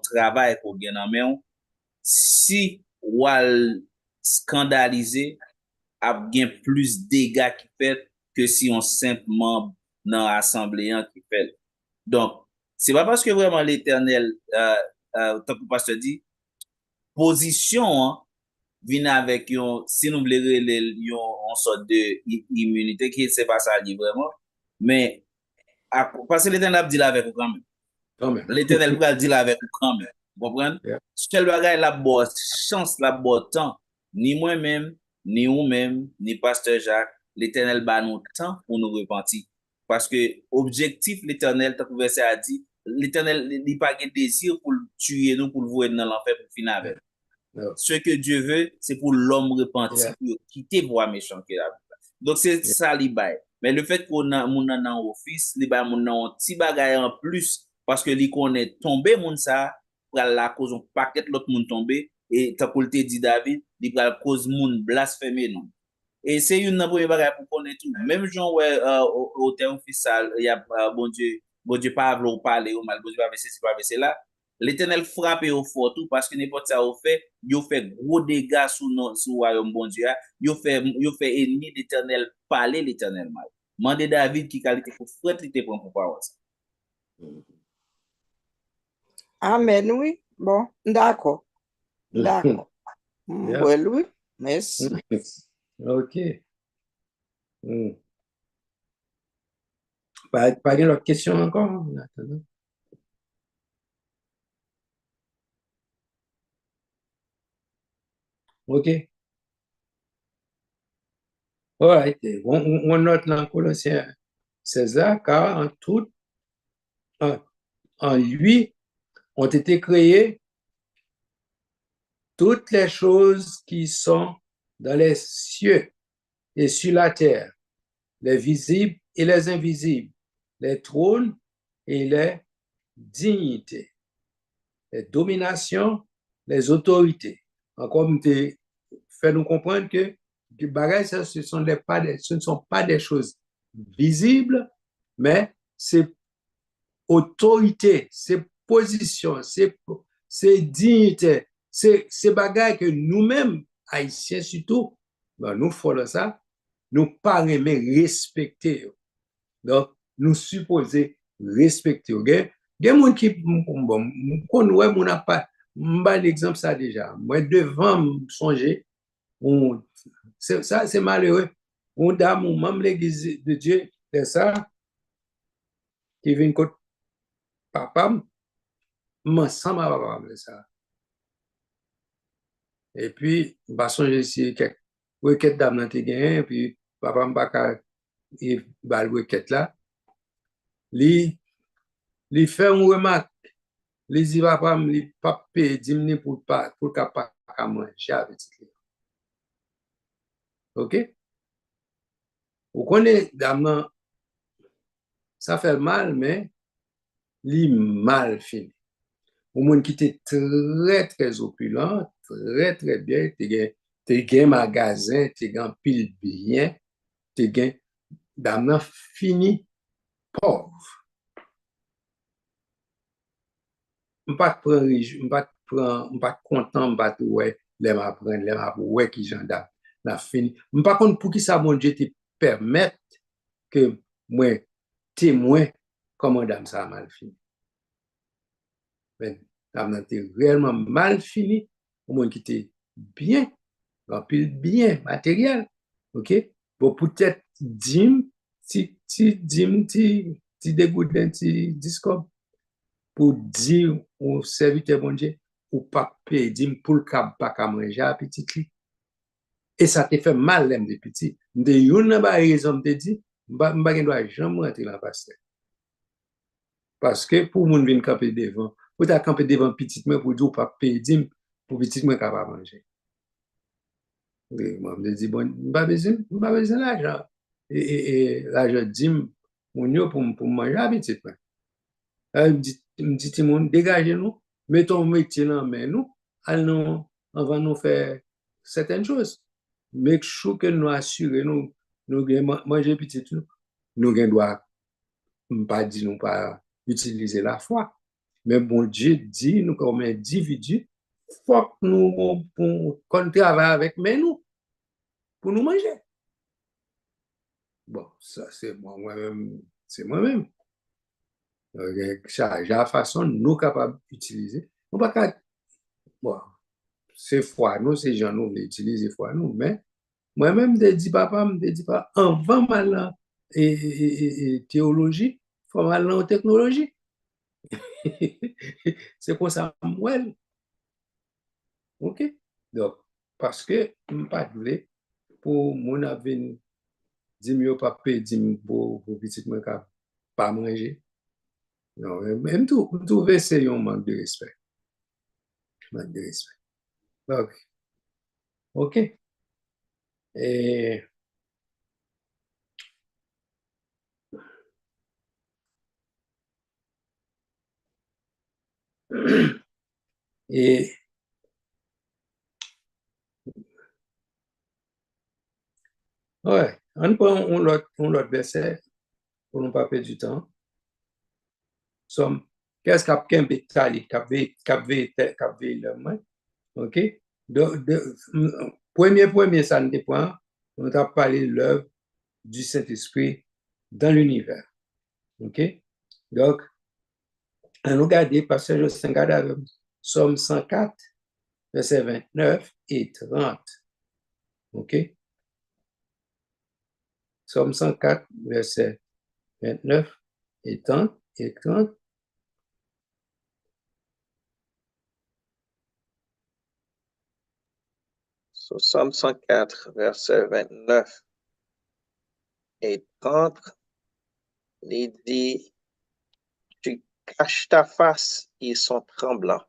travail pour gagner en main, si ou scandaliser a bien plus dégâts qui fait que si on simplement dans l'assemblée qui fait. Donc, c'est pas parce que vraiment l'éternel, tant que le pasteur dit, position, vient avec si nous voulons une sorte de immunité qui c'est pas ça vraiment, mais parce que l'éternel dit là avec vous quand même. L'éternel va dire là avec vous quand même. Vous comprenez? Seul bagage la bonne chance, la bonne temps, ni moi-même, ni vous-même, ni pasteur Jacques, l'éternel bat nous temps pour nous repentir. Parce que objectif l'Éternel, tant que verset a dit, l'Éternel n'a pas de désir pour le tuer nous, pour le voir dans l'enfer, pour finir avec.
No.
Ce que Dieu veut, c'est pour l'homme repenti,
Yeah.
pour quitter voie méchante qu'il a. Donc, c'est ça, li bail. Mais le fait qu'on a mon nan office, li bail mon nan petit bagay en plus, parce que li connaît tomber moun ça, pral la cause un paquet l'autre moun tomber, et t'as pour te dit David, li pral cause moun blasphémer non. Et c'est une première bagay pour connaître tout. Même Jean, ouais, au terme fils, il y a, bon Dieu, pas vouloir parler, ou mal, bon Dieu, pas c'est pas c'est là. L'Éternel frappe au fort tout parce que n'importe ça au fait, il fait gros dégâts sous royaume bon Dieu, il fait ennemi l'Éternel parler l'Éternel mal. Mandez David qui qualité pour frère il te prend pour parole.
Amen, oui. Bon, d'accord. D'accord.
Yeah.
Well, oui. Merci.
OK. Pas une autre question encore? En attendant. OK. All right. On note dans Colossiens 16, car en tout, en lui ont été créées toutes les choses qui sont dans les cieux et sur la terre, les visibles et les invisibles, les trônes et les dignités, les dominations, les autorités. Encore, je fait nous comprendre que du bagage, ce ne sont pas des choses visibles, mais c'est autorité, c'est position, c'est dignité, c'est bagage que nous-mêmes, Haïtiens surtout, ben, nous faisons ça, nous pas aimer respecter. Donc, nous supposer respecter. Ok? Il y a des gens qui, bon, ouais, mon n'a pas, l'exemple ça déjà. Moi, devant songer, ça, c'est malheureux. On dame, on membre l'église de Dieu, c'est ça, qui vient contre papa, m'ensemble à papa, ça. Et puis, bah, songer si quelques requêtes dame dans tes gains, puis papa m'a pas et bah, le requête là, li fait une remarque, li dit papa, li pas payer 10 minutes pour capable manger avec lui. OK? Vous connaissez, dame, ça fait mal, mais li mal fini. Au monde qui était très, très opulent, très, très bien, t'es gain magasin, t'es gain pile bien, t'es gain, dame, fini pauvre. Je ne suis pas content, je ne ouais, les m'apprendre, ouais, qui j'en ai fini. Je ne pas contre pour qui ça, mon Dieu, te permette que moi, témoin, comment dame ça a mal fini. Mais dame était réellement mal fini, au moins qui était bien, rempli bien, matériel. OK? Bon, peut-être, dim, ti dégoût d'un petit discours pour dire au serviteur bon Dieu ou pas payer dim pour le cap pas qu'à manger à petit li. Et ça te fait mal l'aime de petit. De yon n'a pas raison te dit, m'pa doit jamais rentrer dans pasteur. Parce que pour moun vinn camper devant, pour ta camper devant petit moi pour dire pas payer dim pour petit moi capable manger. Et moi me dit bon, m'pa besoin l'argent. Et l'argent dim moun yo pour manger à petit moi. Me dit tout le monde, dégagez-nous, mettons métier dans main nous, allons, on va nous faire certaines choses. Make sure que nous assurons, nous manger petit nous doit pas dire nous pas utiliser la foi. Mais bon Dieu dit nous comme individu, faut que nous qu'on travaille avec mais nous pour nous manger. Bon, ça c'est moi-même, c'est moi-même. Ça, la façon nous capables d'utiliser. On pas bon, c'est foi, nous, c'est gens nous l'utiliser foi nous, mais moi-même, je dis papa, je dis pas, avant mal et théologie, faut mal en technologie. C'est pour ça, moi, OK? Donc, parce que je ne pas pour mon avenir dis yo pas payer dis pour petit moi pas manger. Non, même tout c'est un manque de respect. Manque de respect. Donc, OK. Et et ouais, on prend l'autre verset pour ne pas perdre du temps. Somme, qu'est-ce qu'a Kembe Tali, qu'a le moins, OK? Premier, ça ne point, on a parlé de l'œuvre du Saint-Esprit dans l'univers. OK? Donc, on regarde, passage de 5 Somme 104, verset 29 et 30. OK? Somme 104, verset 29 et 30.
Somme 104, verset 29 et 30, il dit, tu caches ta face, ils sont tremblants.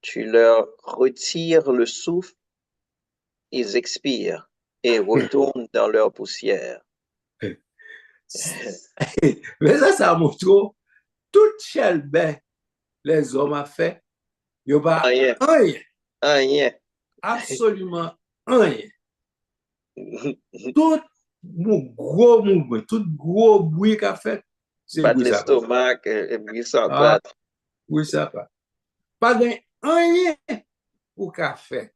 Tu leur retires le souffle, ils expirent et retournent dans leur poussière.
Mais ça montre toute chelbe les hommes a fait, il n'y a pas
Rien.
Absolument rien. Tout gros mouvement, tout gros bruit qu'a fait, c'est
Pas de
bruit ça.
l'estomac, et bruit ça pas.
Oui, ça pas. Pas de rien pour qu'a fait.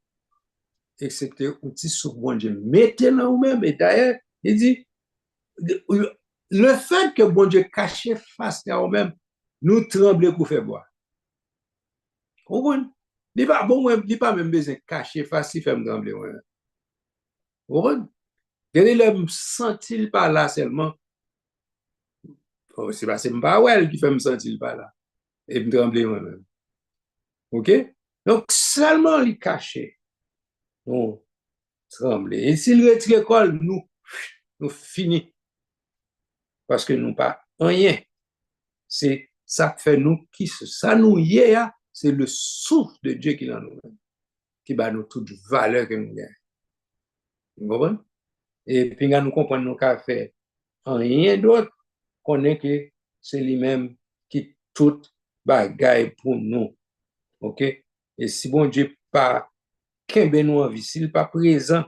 Excepté un petit souffle, bon Dieu, mettez là vous-même. Et d'ailleurs, il dit, le fait que bon Dieu cache face à vous-même, nous tremblons pour faire boire. Vous comprenez? Il n'est pas même besoin de cacher face si fait me trembler. Vous comprenez? Gade le sentil pas là seulement. C'est parce que pas ouais qui fait me sentir pas là. Et me trembler moi-même. OK? Donc, seulement les cacher. On tremble. Et s'il retire l'école, nous finissons. Parce que nous pas rien. C'est ça fait nous qui ça nous y est, c'est le souffle de Dieu qui est dans nous, qui bat nous toute valeur que nous gagnons. Vous comprenez? Et puis, nous comprenons nous qu'à faire rien d'autre qu'on est que c'est lui-même qui tout bagaille pour nous. OK? Et si bon Dieu pas qu'un nous en vie, s'il pas présent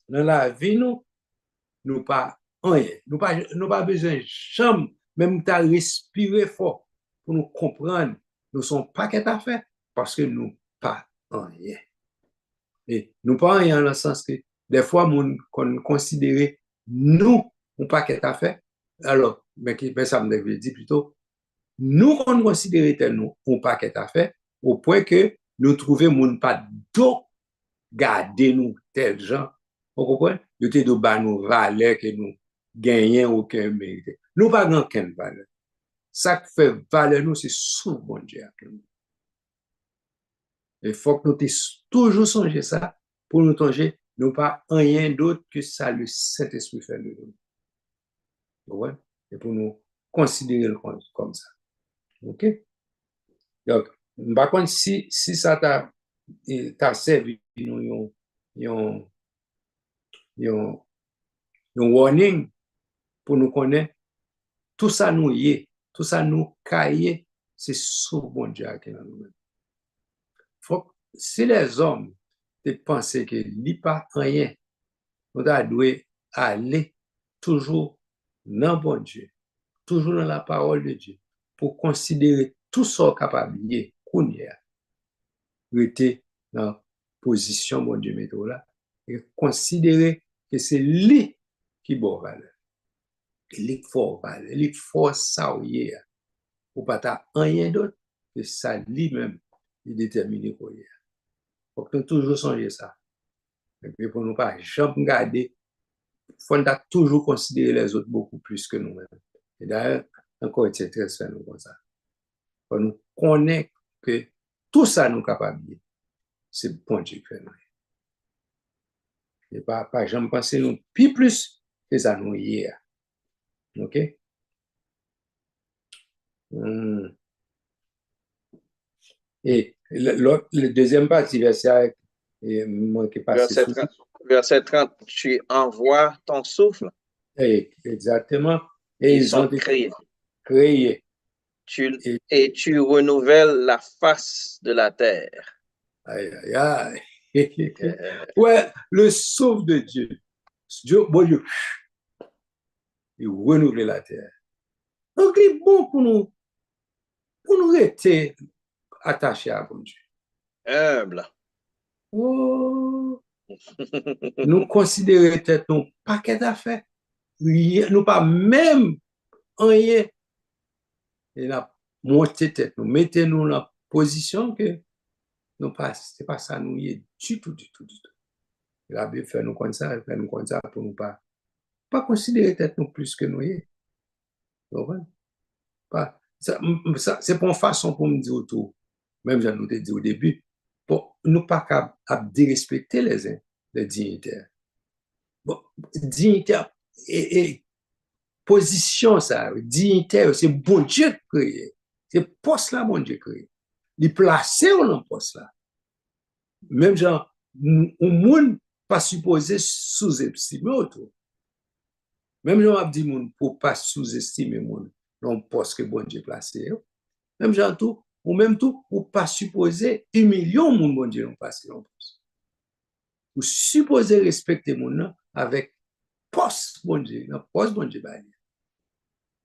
dans la vie, nous pas rien. Nous pas besoin de chambre, même de respirer fort pour nous comprendre. Nous sommes pas qu'à faire parce que nous pas rien. Et nous pas rien dans le sens que des fois, qu'on considère nous pas qu'à faire. Alors, mais ça me veut dire plutôt, nous on considère tel nous pas qu'à faire au point que nous trouvons mon pas d'eau garder nous tel gens. Vous comprenez? Nous te de bas nous valeur que nous gagnons aucun mérite. Nous pas grand aucune valeur. Ça qui fait valeur nous, c'est sous bon Dieu. Il faut que nous toujours songer ça pour nous songer, nous pas rien d'autre que ça le Saint-Esprit fait de nous. Ouais? Et pour nous considérer comme ça. OK? Donc, par contre, si ça t'a servi nous un warning pour nous connaître, tout ça nous y est, tout ça nous caille, c'est sous bon Dieu qui est dans nous. Si les hommes pensent que n'y pas rien, nous devons aller toujours dans bon Dieu, toujours dans la parole de Dieu, pour considérer tout ça capable de qu'on y a, rester dans la position bon Dieu méthode là, et considérer que c'est lui qui bon valeur. Il faut valeur, il faut ça ou y est, ou pas rien d'autre que ça lui-même il détermine pour y est. Faut que nous toujours songer ça. Et puis pour nous pas jamais garder, faut toujours considérer les autres beaucoup plus que nous-mêmes. Et d'ailleurs, encore c'est très nous comme ça. Faut nous connaître que tout ça nous capable, c'est bon Dieu qui fait nous. Et pas jamais penser nous plus c'est ça nous y est. OK? Et le deuxième partie, verset, qui passe
Verset
sous.
30, verset 30, tu envoies ton souffle,
Exactement. Et
ils
ils ont
sont
été
créés.
créés. Et,
Et tu renouvelles la face de la terre.
aïe, aïe, aïe.
Euh,
Ouais, le souffle de Dieu. Dieu, bon Dieu, il renouvelle la terre. Donc, il est bon pour nous rester attachés à bon Dieu.
humble.
Oh, nous considérer tête nous paquet d'affaires. Nous pas même rien. Et la monter tête nous, mettez-nous dans la position que nous pas, c'est pas ça nous y est du tout, du tout, du tout. La Bible fait nous comme ça, fait nous comme ça pour nous pas considérer tête nous plus que nous y est. Pas, ça, c'est pas une façon pour me dire autour. Même j'en ai dit au début, pour nous pas qu'à dérespecter les dignitaires. Bon, dignitaire et position, ça, dignitaire, c'est bon Dieu créé. C'est poste là, bon Dieu créé. Il placé dans le poste là. Même genre, au monde pas supposé sous-estimer autour. Même genre, a dit monde pour pas sous-estimer monde dans le poste que bon Dieu placé. Même genre tout, ou même tout, ou pas supposé humilier monde bon Dieu non placé dans le poste. Ou supposé respecter monde avec poste bon Dieu, dans poste bon Dieu.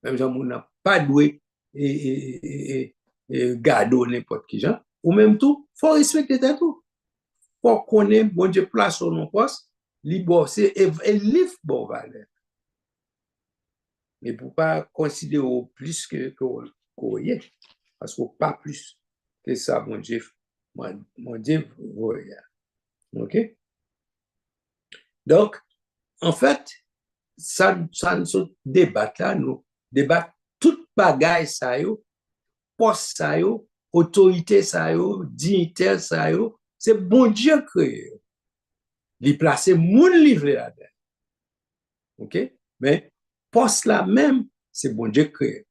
Même gens moun n'a pas doué et gado n'importe qui gens. Ou même tout, faut respecter tout. Faut connaître bon Dieu place sur nos postes, libre c'est et livre bon valeur. Mais pour pas considérer au plus que qu'on y est, parce qu'on pas plus que ça mon Dieu voilà. OK? Donc en fait, ça nous débat là, nous débat toute bagaille ça yo, poste ça yo, autorité ça yo, dignitaire ça yo, c'est bon Dieu créé. Il place moun livre là-dedans. OK? Mais poste là même, c'est bon Dieu créé.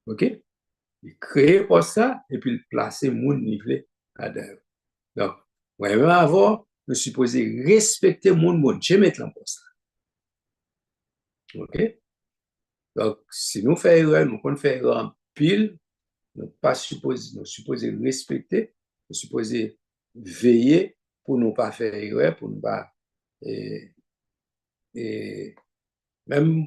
OK? Il crée poste ça et puis il place moun livre là-dedans. Donc, vraiment avant, nous supposons respecter moun bon Dieu mettre en poste là. OK? Donc, si nous faisons erreur, nous faisons erreur en pile, nous supposons respecter, nous supposons veiller pour ne pas faire erreur, pour ne pas. Et même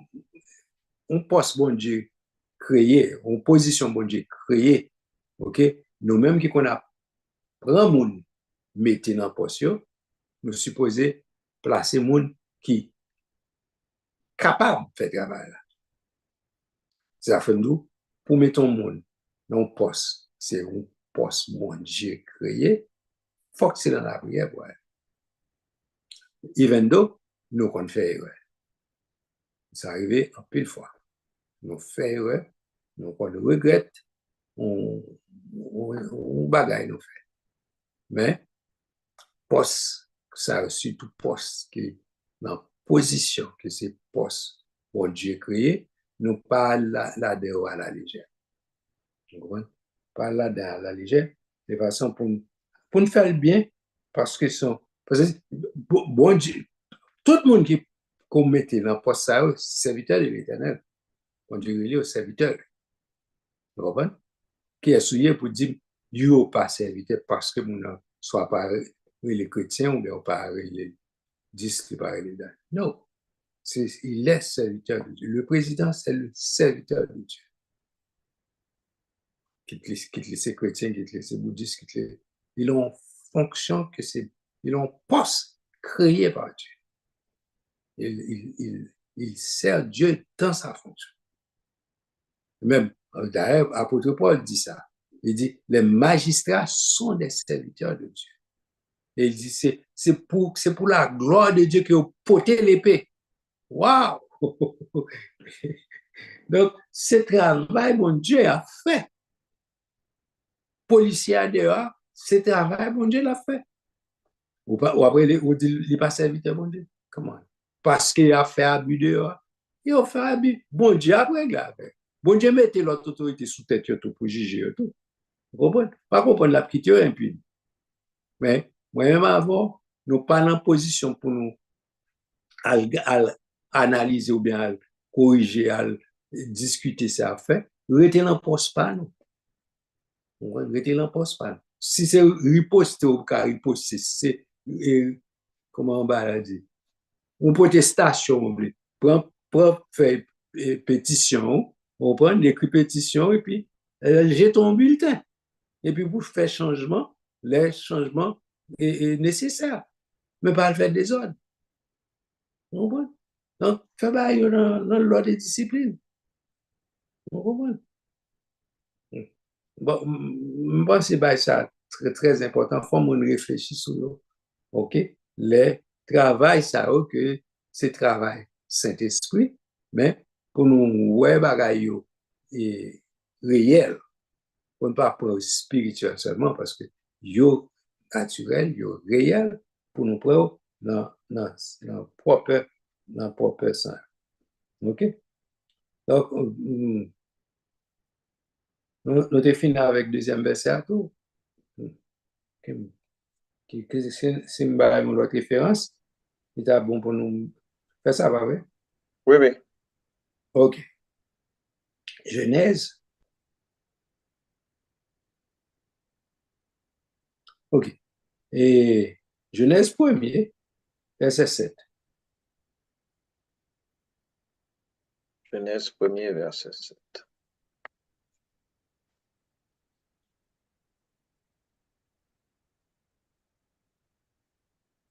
un poste bon Dieu créé, une position bon Dieu créée, ok? Nous-mêmes qui qu'on a prend moun, mettez dans poste, nous supposons placer moun qui capable de faire travail là. C'est la fin nous pour mettre un monde dans un poste, c'est un poste bon Dieu créé, faut que c'est dans la prière, ouais. Even though, nous qu'on fait erreur. C'est arrivé en pile fois. Nous fait erreur, nous qu'on regrette, on bagaille nous fait. Mais, poste, ça a reçu tout poste qui est dans position, que c'est poste bon Dieu créé, nous pas là-dedans à la légère. Vous comprenez? Pas là-dedans à la légère, de façon pour nous faire le bien, parce que bon Dieu, tout le monde qui qu'on mettait dans le poste, c'est serviteur de l'Éternel. On dit au serviteur. Vous comprenez? Qui est souillé pour dire, you pas serviteur parce que mon soit pas les chrétiens ou bien pas les disques, pas les dames. Non. Il est serviteur de Dieu. Le président, c'est le serviteur de Dieu. Quitte les chrétiens, quitte les bouddhistes, ils ont fonction que c'est, ils ont poste créé par Dieu. Il sert Dieu dans sa fonction. Même, d'ailleurs, l'apôtre Paul dit ça. Il dit, les magistrats sont des serviteurs de Dieu. Et il dit, c'est pour la gloire de Dieu que vous portez l'épée. Waouh! Donc, ce travail, mon Dieu a fait. Policier dehors, ce travail, mon Dieu l'a fait. Ou après, il n'est pas serviteur, mon Dieu. Comment? parce qu'il a fait abus dehors. Il a fait abus. Bon Dieu après, grave. Bon Dieu mettez l'autre autorité sous tête tout pour juger tout. Vous comprenez? Pas comprendre la petite impune. Mais, moi-même avant, nous pas en position pour nous analyser ou bien corriger, discuter ça fait. Rester dans poste pas nous. Rester dans poste pas. Si c'est riposter ou pas riposter, c'est comment on va dire, une protestation, prend faire pétition, on prend l'écrit pétition et puis j'ai ton bulletin. Et puis vous faites changement, les changements est nécessaires, mais pas le faire des ordres. Vous comprenez? Donc, fait bail dans l'ordre des disciplines. Vous comprenez? Bon, je pense que ça très, très important. Il faut qu'on réfléchisse sur eux. OK? Les travail, ça, OK, c'est travail Saint-Esprit, mais pour nous, ouais, bagaille et réel, pour ne pas prendre spirituel seulement, parce que yo naturel, yo réel, pour nous prendre dans propre sens. OK? Donc, nous avons fini avec le deuxième verset à tout. Si nous avons notre référence, il est bon pour nous faire ça, pas vrai?
Oui, oui.
OK. Genèse. OK. Et Genèse 1er, verset 7.
Genèse 1er, verset 7.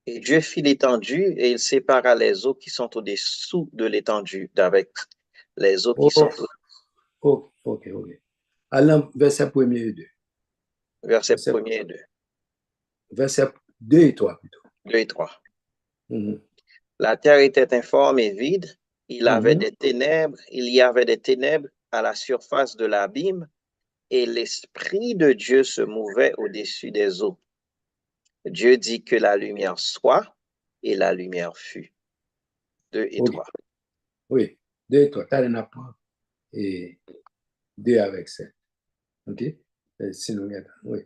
Et Dieu fit l'étendue et il sépara les eaux qui sont au-dessous de l'étendue d'avec les eaux qui sont
OK, OK, OK. Allons, verset 1er et 2.
Verset 1er et 2.
Verset 2 et 3 plutôt.
2 et 3.
Mm-hmm.
La terre était informe et vide. Il y avait des ténèbres à la surface de l'abîme et l'Esprit de Dieu se mouvait au-dessus des eaux. Dieu dit que la lumière soit et la lumière fut. 2 et 3.
Oui, 2 et 3. T'as un point et 2 avec 7. OK? Sinon, oui.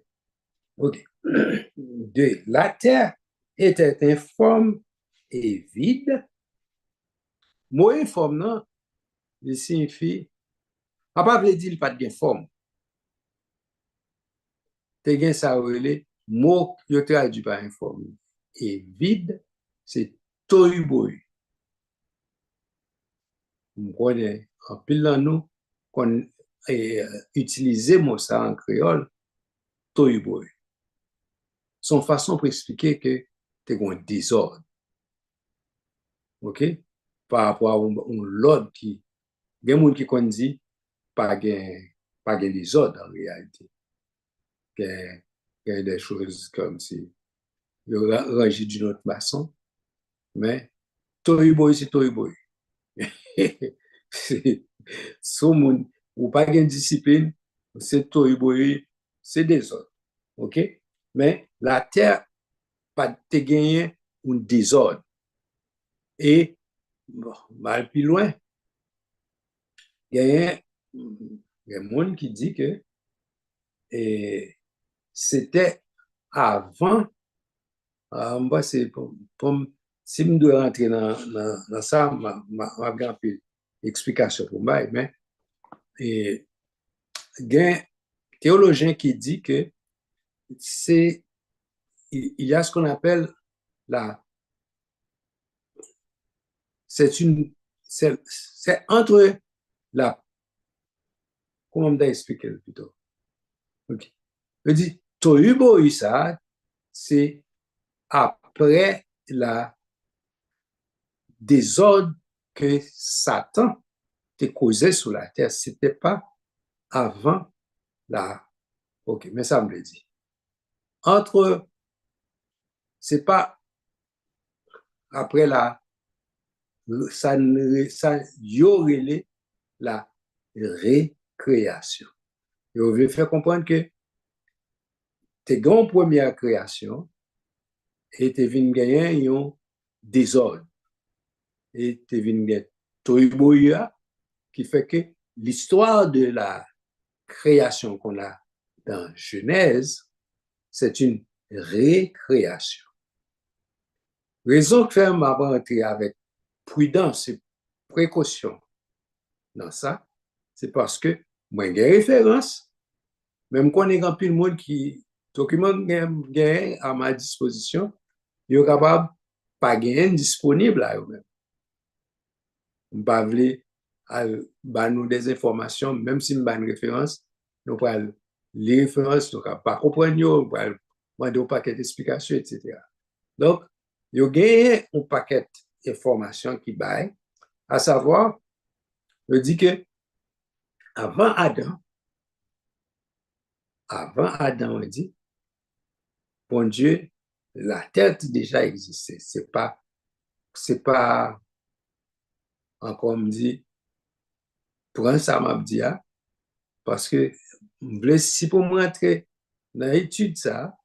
OK. 2. La terre était informe et vide. Mot informe, non? Il signifie, à part dire il pas de forme. Te gen ça relé, mot yo traduit par informe. Et vide, c'est tohu-bohu. Vous connaissez, en pile dans nous, qu'on utilise mot ça en créole, tohu-bohu. Son façon pour expliquer que tu as un désordre. OK? Par rapport à l'ordre qui, il y a des gens qui dit pas de désordre en réalité. Il y a des choses comme si il y a rangé d'une autre façon, mais tohu-bohu, c'est tohu-bohu. Si ou pas de discipline, c'est tohu-bohu, c'est désordre. OK? Mais la terre pas te gagner un désordre. Et, bon, mal plus loin, il y a un monde qui dit que c'était avant, c'est si je dois rentrer dans ça, je vais une explication pour moi, mais il y a un théologien qui dit que il y a ce qu'on appelle c'est entre comment on doit expliquer plutôt? OK. Je dis, tohu-bohu ça, c'est après la désordre que Satan t'a causé sur la terre. C'était pas avant la. OK, mais ça me le dit. C'est pas après ça y aurait la récréation. Et on veut faire comprendre que tes grandes premières créations et tes vignes gagnées ont désordre. et te vin gen Tohuboya, qui fait que l'histoire de la création qu'on a dans Genèse, c'est une récréation. Raison que m'a rentrer avec prudence et précaution dans ça, c'est parce que moi j'ai référence, même quand on est grand pile monde qui document gain à ma disposition, yo capable pas gain disponible là eux-même. M'pa vle ba nous des informations même si m'ba une référence, nous pas les références nous pas comprendre yo, pas demander un paquet d'explications etc. Donc yo gagne un paquet d'informations qui bail, à savoir je dis que avant Adam, on dit, bon Dieu, la terre déjà existait. C'est pas, encore me dit, prends ça, m'a dit, parce que, si pour moi entrer dans l'étude ça,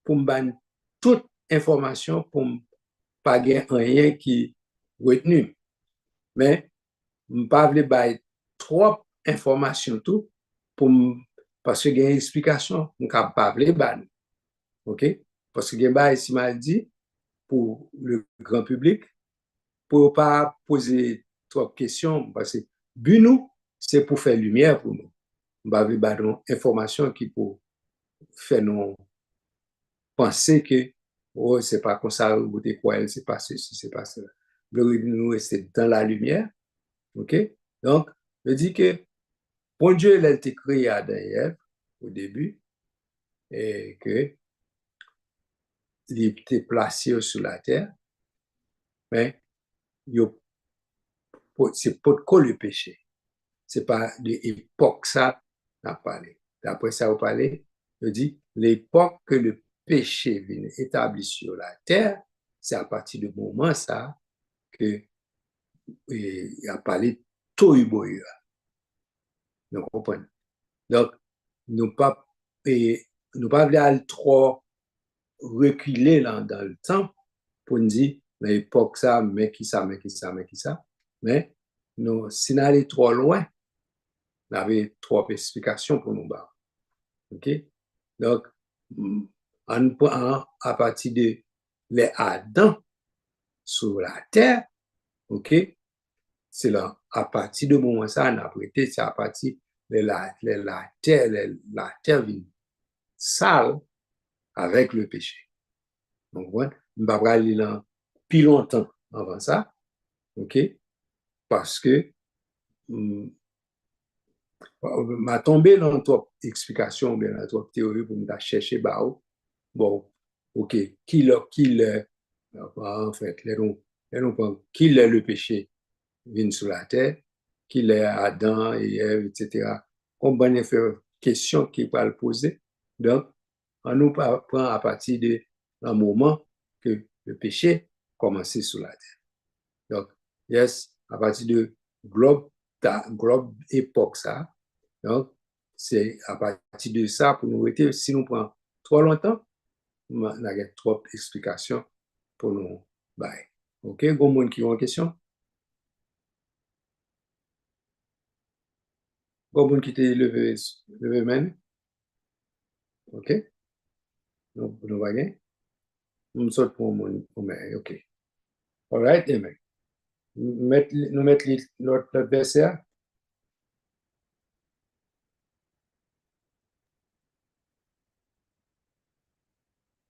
pour me donner toute information, pour me pas gagner rien qui retenu. Mais, je ne pas bailler trop information tout, pour parce que il y a une explication, je ne pas ban. OK? Parce que Gemba ici m'a dit pour le grand public, pour ne pas poser trop de questions, parce que but nous, c'est pour faire lumière pour nous. On va avoir des informations qui pour faire nous penser que oh, c'est pas comme ça, vous êtes quoi, c'est pas ceci, c'est pas cela. Nous rester dans la lumière. OK? Donc, je dis que bon Dieu, il a été créé à Adam et Ève au début et que il était placé sur la terre, mais c'est pas quoi le péché. C'est pas de l'époque ça n'a parlé. D'après ça, vous parlez, je dis l'époque que le péché vient établi sur la terre, c'est à partir du moment ça que il a parlé Tohuboya. Vous comprenez? Donc, nous pas aller trop reculer dans le temps pour nous dire l'époque ça, mais qui ça, mais qui ça, mais qui ça. Mais nous, si nous allons trop loin, on avait trop d'explications pour nous battre. OK? Donc, à partir de les Adam sur la terre, OK? C'est là, à partir de moment ça, on a prêté, c'est à partir de la terre vient sale avec le péché. Donc, on va pas aller là plus longtemps avant ça, OK? Parce que m'a tombé dans ton explication, bien dans ton théorie pour me chercher bao. Bon, OK, en fait, qui est le péché vient sur la terre, qui est Adam et Ève, etc. On va faire question qui va le poser. Donc, on nous prend à partir d'un moment que le péché commençait sur la terre. Donc, yes, à partir de globe époque ça. Donc, c'est à partir de ça pour nous arrêter. Si nous prenons trop longtemps, on a trop d'explications pour nous. Bye. OK, bon monde qui a une question? Bon monde qui t'a levé main? OK? Nous va gagner? Nous sommes pour mon OK. All right, amen. Nous mettons notre verset.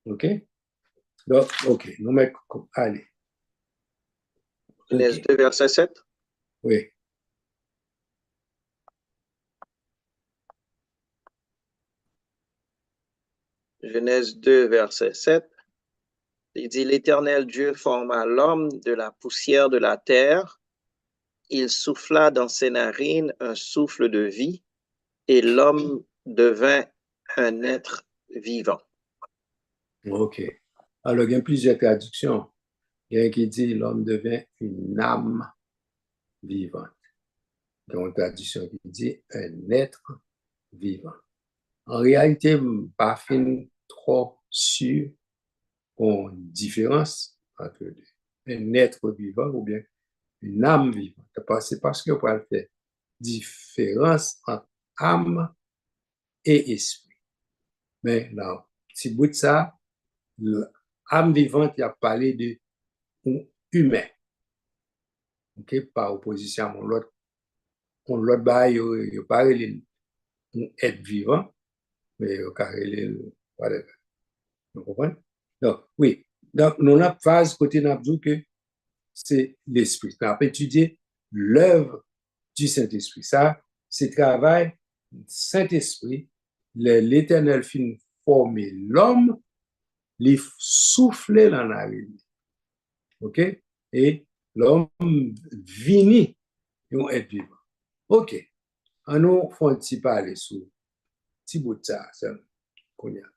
OK? Donc, OK, nous mettons, allez.
Genèse 2, verset 7.
Oui.
Genèse 2, verset 7. Il dit, l'Éternel Dieu forma l'homme de la poussière de la terre. Il souffla dans ses narines un souffle de vie, et l'homme devint un être vivant.
OK. Alors, il y a plusieurs traductions. Il y a qui dit l'homme devient une âme vivante. Il y a une traduction qui dit un être vivant. En réalité, je ne suis pas trop sûr qu'on différence entre un être vivant ou bien une âme vivante. C'est parce que pour faire différence entre âme et esprit. Mais non, si bout de ça, l'âme vivante, il a parlé de humain. OK, par opposition à l'autre bail, il parle d'un être vivant, mais il parle whatever. Vous comprenez? Donc, oui. Donc, nous avons phase côté Nabdou que c'est l'esprit. On a étudié l'œuvre du Saint-Esprit. Ça, c'est le travail du Saint-Esprit. L'Éternel finit former l'homme, lui souffler dans la vie. OK? Et l'homme vini, ils être vivant. OK. On nous fait un petit parler sur petit bout de ça, qu'on y a.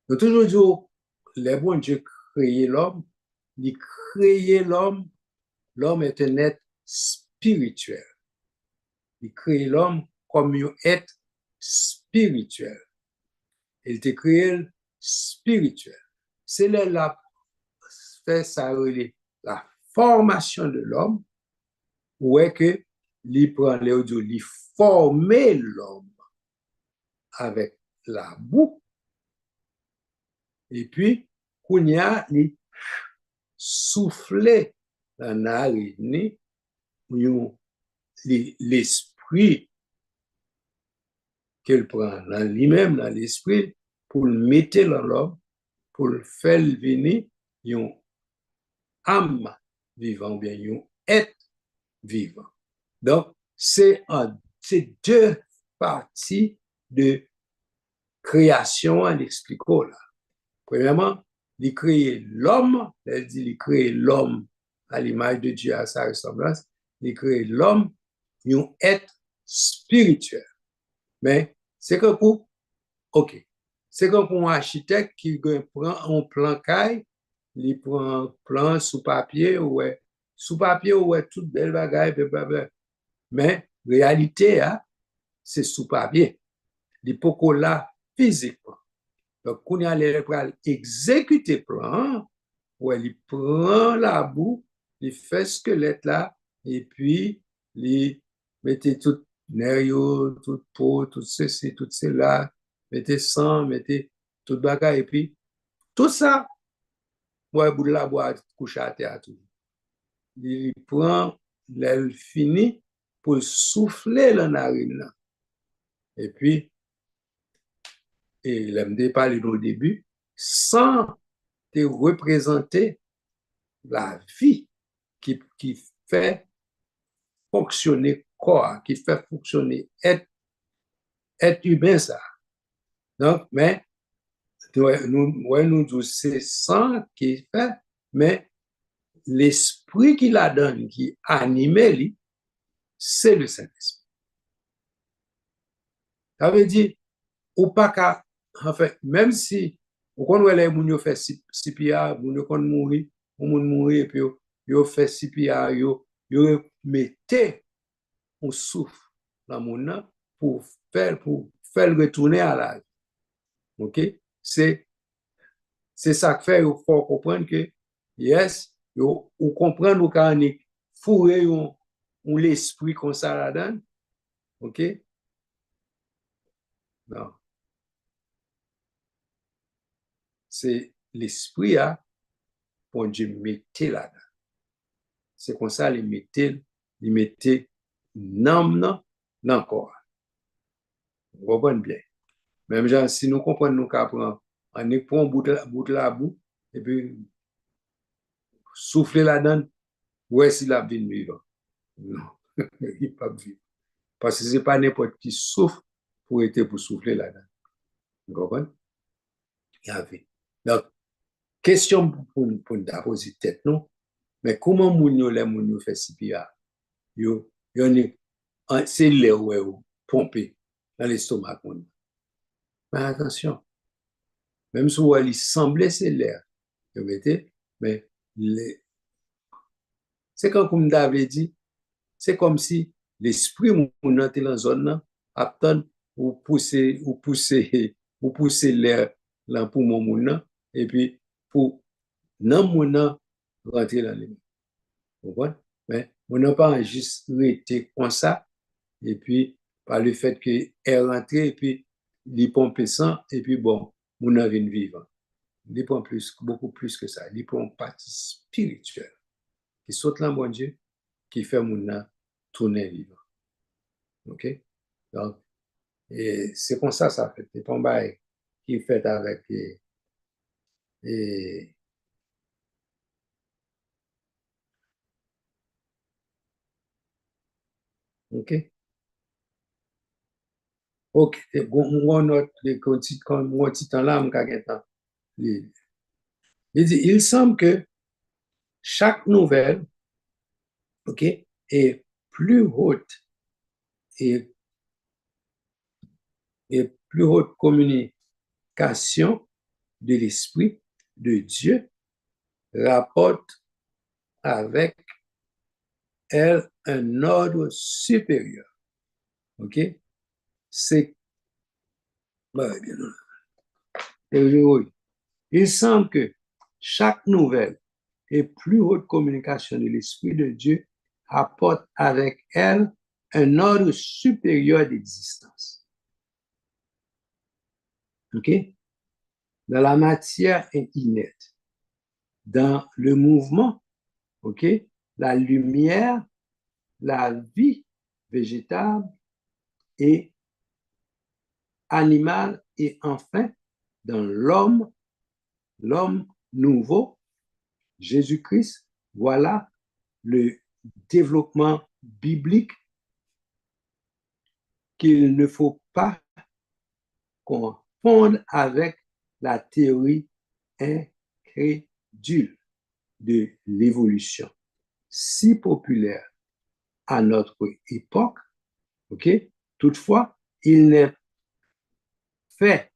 Nous toujours dit, le bon Dieu créé l'homme, il créé l'homme, l'homme est un être spirituel. Il crée l'homme comme un être spirituel. Il te créé spirituel. C'est là la fait ça la formation de l'homme, où est que il prend l'audio, il former l'homme avec la boue, et puis Kounia il souffler dans la narine l'esprit qu'elle prend dans lui-même, dans l'esprit, pour le mettre dans l'homme, pour le faire venir une âme vivant, bien un être vivant. Donc, c'est deux parties de création en expliquant là. Premièrement, il crée l'homme, elle dit il crée l'homme à l'image de Dieu, à sa ressemblance, il crée l'homme, un être spirituel. Mais c'est que pour, OK, c'est comme pour un architecte qui prend un plan caille, il prend un plan sous papier, ouais, toute belle bagaille, blablabla. Mais réalité, hein, c'est sous papier. Il peut qu'on l'a physiquement. Donc, quand il allait exécuter le plan, ouais, il prend la boue, il fait squelette là, et puis il mettait tout nerf, toute peau, tout ceci, tout cela, mettait sang, mettait tout bagage, et puis tout ça, ouais, bout de la boîte, couche à terre, tout. Il prend, il finit pour souffler la narine là. Et puis, il aime parler au début, sans te représenter la vie qui fait fonctionner corps, qui fait fonctionner être humain, ça. Donc, mais, nous disons, c'est ça qui fait, mais l'esprit qui la donne, qui anime, c'est le Saint-Esprit. Ça veut dire, ou pas qu'à, en fait, même si, on connaît les gens qui font CPR, les gens mourir, et puis ils font CPR, ils mettent un souffle dans le monde pour faire retourner à la vie. OK? C'est ça que fait, il faut comprendre que, yes, ou comprendre ou quand on fourré l'esprit comme ça la donne. OK? Non. C'est l'esprit, pour Dieu mettait là-dedans. C'est comme ça, il mettait l'âme dans le corps. Vous comprenez bien. Même genre, si nous comprenons, nous comprenons, on prend un bout de la boue, et puis souffler là-dedans, ouais, si la vie vivant. Non, il n'est pas vivant. Parce que ce n'est pas n'importe qui souffle pour souffler là-dedans. Vous comprenez? Il y avait. Donc, question pour nous poser tête, non? Mais comment les gens fait CPR? C'est l'air pompé dans l'estomac. Mais attention, même si il semblait c'est l'air, mais c'est comme David dit, c'est comme si l'esprit moun était dans la zone, attend ou pousser l'air dans le poumon, et puis pour non moun rentrer dans lui. Vous comprenez? Mais on n'a pas juste été comme ça, et puis par le fait qu'elle est rentrée, et puis il pompe sang, et puis bon, on a une vivre. Il prend plus, beaucoup plus que ça. Il prend une partie spirituelle qui saute là, bon Dieu, qui fait mon tourner vivre. OK? Donc, et c'est comme ça fait. C'est pas un bail qui est fait avec et OK? OK. Mon note, quand temps là, il dit, il semble que chaque nouvelle, OK, est plus haute et plus haute communication de l'Esprit de Dieu rapporte avec elle un ordre supérieur. OK? C'est. Il semble que chaque nouvelle et plus haute communication de l'Esprit de Dieu apporte avec elle un ordre supérieur d'existence. OK? Dans la matière inerte, dans le mouvement, OK? La lumière, la vie végétale et animale et enfin dans l'homme nouveau, Jésus-Christ, voilà le développement biblique qu'il ne faut pas confondre avec la théorie incrédule de l'évolution, si populaire à notre époque. OK? Toutefois, il n'est fait,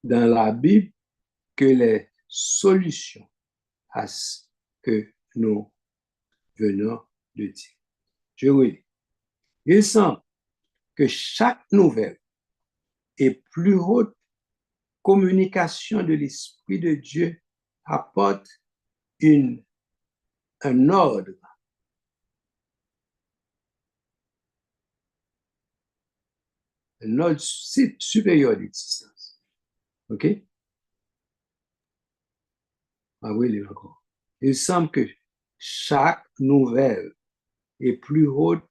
dans la Bible que les solutions à ce que nous venons de dire. Je redis. Il semble que chaque nouvelle et plus haute communication de l'Esprit de Dieu apporte un ordre supérieur d'existence. OK? Ah oui, il est encore. Il semble que chaque nouvelle et plus haute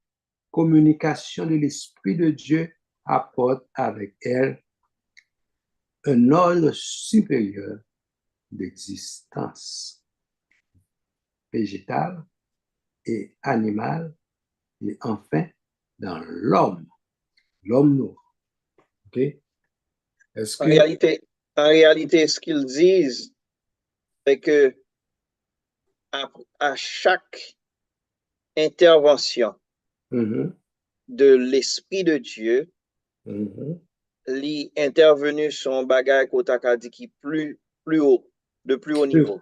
communication de l'Esprit de Dieu apporte avec elle un ordre supérieur d'existence végétale et animale et enfin dans l'homme nouveau. OK? Est-ce que...
En réalité, ce qu'ils disent, c'est que à chaque intervention de l'Esprit de Dieu, l'intervenu son bagage qui plus haut, de plus haut niveau.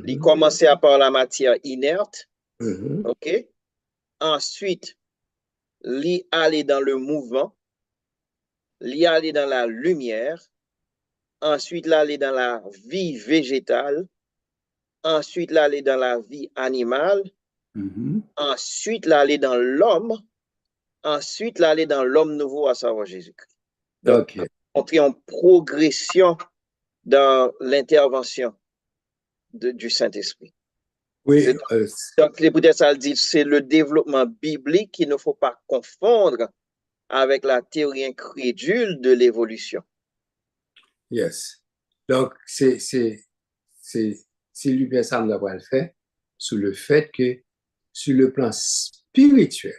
Il commençait par la matière inerte, OK? Ensuite, il allait dans le mouvement, il allait dans la lumière, ensuite, il allait dans la vie végétale, ensuite, il allait dans la vie animale, ensuite, il allait dans l'homme, ensuite, il allait dans l'homme nouveau, à savoir Jésus-Christ. Donc, on est en progression dans l'intervention du Saint-Esprit.
Oui.
Donc, peut-être ça le dit, c'est le développement biblique qu'il ne faut pas confondre avec la théorie incrédule de l'évolution.
Yes. Donc, c'est lui ça d'avoir le fait sur le fait que sur le plan spirituel,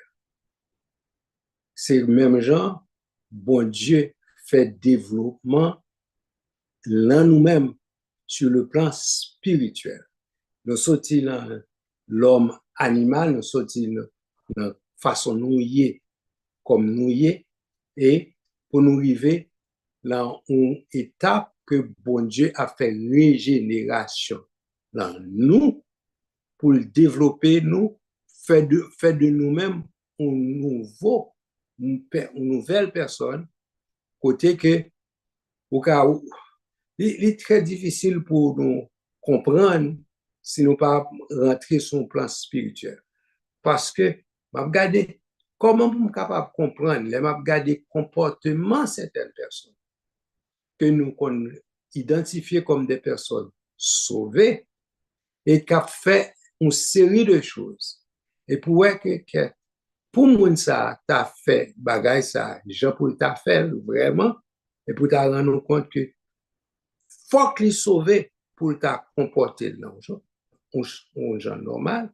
c'est le même genre, bon Dieu fait développement là nous-mêmes sur le plan spirituel. Nous sortis l'homme animal, nous sortis la façon nous y est, comme nous y est, et pour nous arriver dans une étape que bon Dieu a fait régénération dans nous pour développer nous, faire de nous-mêmes une nouvelle personne, côté que au cas où il est très difficile pour nous comprendre si nous pas rentrer sur le plan spirituel. Parce que, m'a regardé, comment vous êtes capable de comprendre, m'a regardé comportement certaines personnes que nous identifions comme des personnes sauvées et qui ont fait une série de choses. Et pour que pour moun ça, t'as fait bagay ça, Jean pour t'a fait vraiment, et pour t'a rendre compte que faut qu'il sauvé pour t'a comporter dans un genre normal,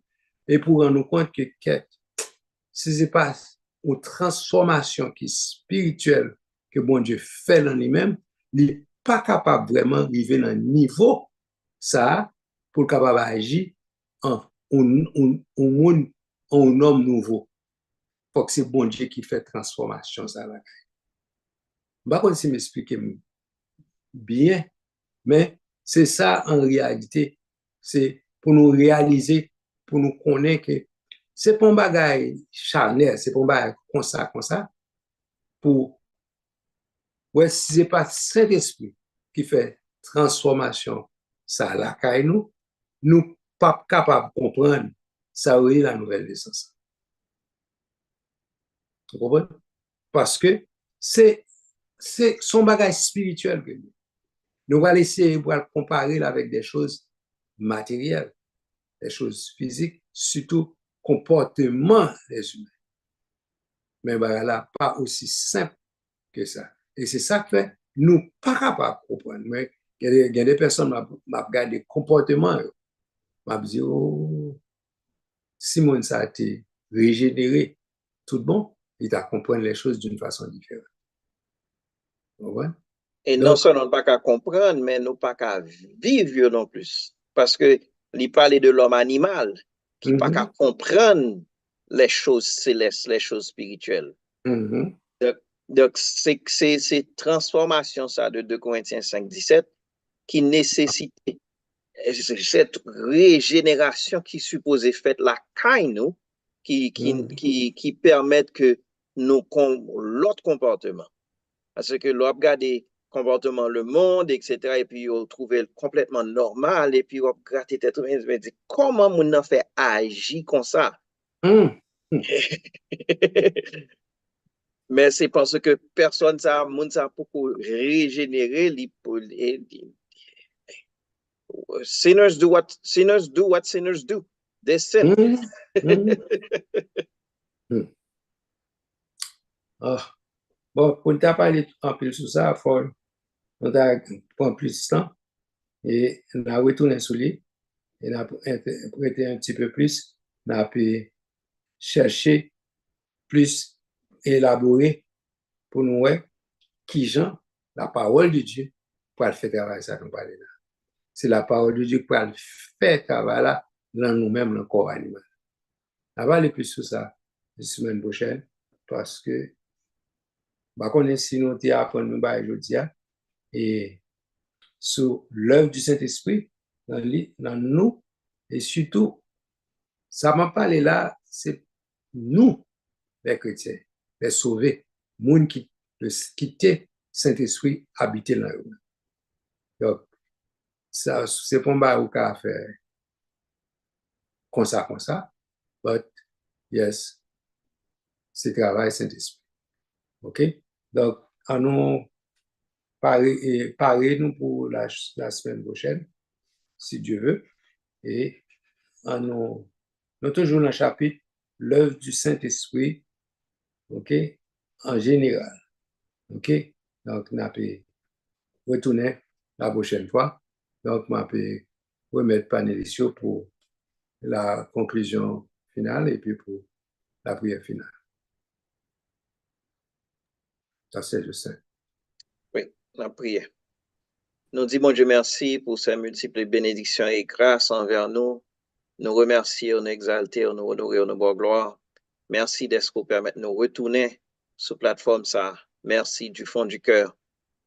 et pour rendre compte que si c'est pas une transformation qui est spirituelle que bon Dieu fait dans lui-même, il n'est pas capable vraiment d'arriver dans un niveau ça pour capable agir en un homme nouveau. Faut que c'est bon Dieu qui fait transformation ça là. Pas comme si m'expliquer bien, mais c'est ça en réalité, c'est pour nous réaliser, pour nous connaître que c'est pas un bagage charnel, c'est pas un bagage comme ça, pour, ouais, si c'est pas Saint-Esprit qui fait transformation, ça, la caille nous pas capables de comprendre, ça oui la nouvelle naissance. Vous comprenez? Parce que c'est son bagage spirituel que nous allons essayer de comparer avec des choses matérielles, des choses physiques, surtout comportement des humains. Mais là, pas aussi simple que ça. Et c'est ça que fait, nous pas capables de comprendre. Mais il y a des personnes qui m'ont regardé comportement, m'ont dit, oh, Simon, ça a été régénéré, tout bon, il t'a compris les choses d'une façon différente. Ouais.
Et non seulement pas qu'à comprendre, mais nous pas qu'à vivre non plus. Parce que il parlait de l'homme animal, qui pas qu'à comprendre les choses célestes, les choses spirituelles. Donc c'est transformation ça de 2 Corinthiens 5:17 qui nécessite cette régénération qui supposée faite la caille nous, qui permettent que nous l'autre comportement. Parce que l'on regarde comportement le monde, etc., et puis on trouve complètement normal, et puis on gratte tête, mais dit comment on a fait agir comme ça? Mais c'est parce que personne ça, moun ça beaucoup régénérer, sinners do what sinners do. They sin.
Bon, pour ne pas parler en plus sur ça, il faut prendre plus de temps et on a retourné sur lui et on a prêté un petit peu plus, on a pu chercher plus élaboré pour nous voir qui Jean, la parole de Dieu, pour faire travail ça nous parler là. C'est la parole de Dieu pour faire travail là dans nous-mêmes, le corps animal. On va aller plus sur ça la semaine prochaine parce que bah qu'on est si nous apprendre nous ba aujourd'hui et sur l'œuvre du Saint-Esprit dans nous et surtout ça m'a parlé là c'est nous les chrétiens les sauvés monde qui quitter Saint-Esprit habiter là donc ça c'est pas un ou qu'à faire comme ça but yes c'est travail Saint-Esprit. OK, donc à nous parer nous pour la semaine prochaine si Dieu veut et à nous toujours dans le chapitre l'œuvre du Saint-Esprit, OK, en général. OK, donc on peut retourner la prochaine fois, donc on peut remettre panélisio pour la conclusion finale et puis pour la prière finale. Ça c'est je sais.
Oui, la prière. Nous disons, mon Dieu, merci pour ces multiples bénédictions et grâces envers nous. Nous remercions, nous exaltons, nous honorons, nous bonne gloire. Merci d'être pour permettre de nous retourner sur la plateforme ça. Merci du fond du cœur.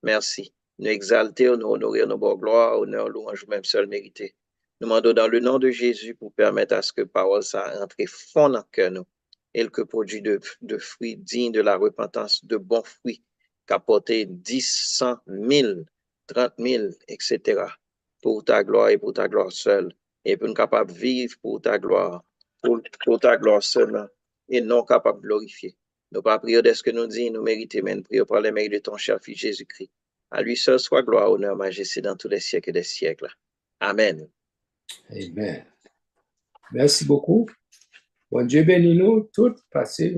Merci. Nous exaltons, nous honorons, nous bonne gloire, honneur, louange, même seul mérité. Nous demandons dans le nom de Jésus pour permettre à ce que parole ça entre fond dans le cœur nous et que produit de fruits dignes de la repentance, de bons fruits, qu'apporter 10, 100, 1000, 30 000, etc. Pour ta gloire et pour ta gloire seule. Et pour nous capables de vivre pour ta gloire, pour ta gloire seule, et non capable de glorifier. Nous pas prier de ce que nous dit, nous méritons, mais nous prions par les mérites de ton cher Fils Jésus-Christ. À lui seul soit gloire, honneur, majesté dans tous les siècles des siècles. Amen.
Amen. Merci beaucoup. Bon Dieu bénisse nous toutes, passez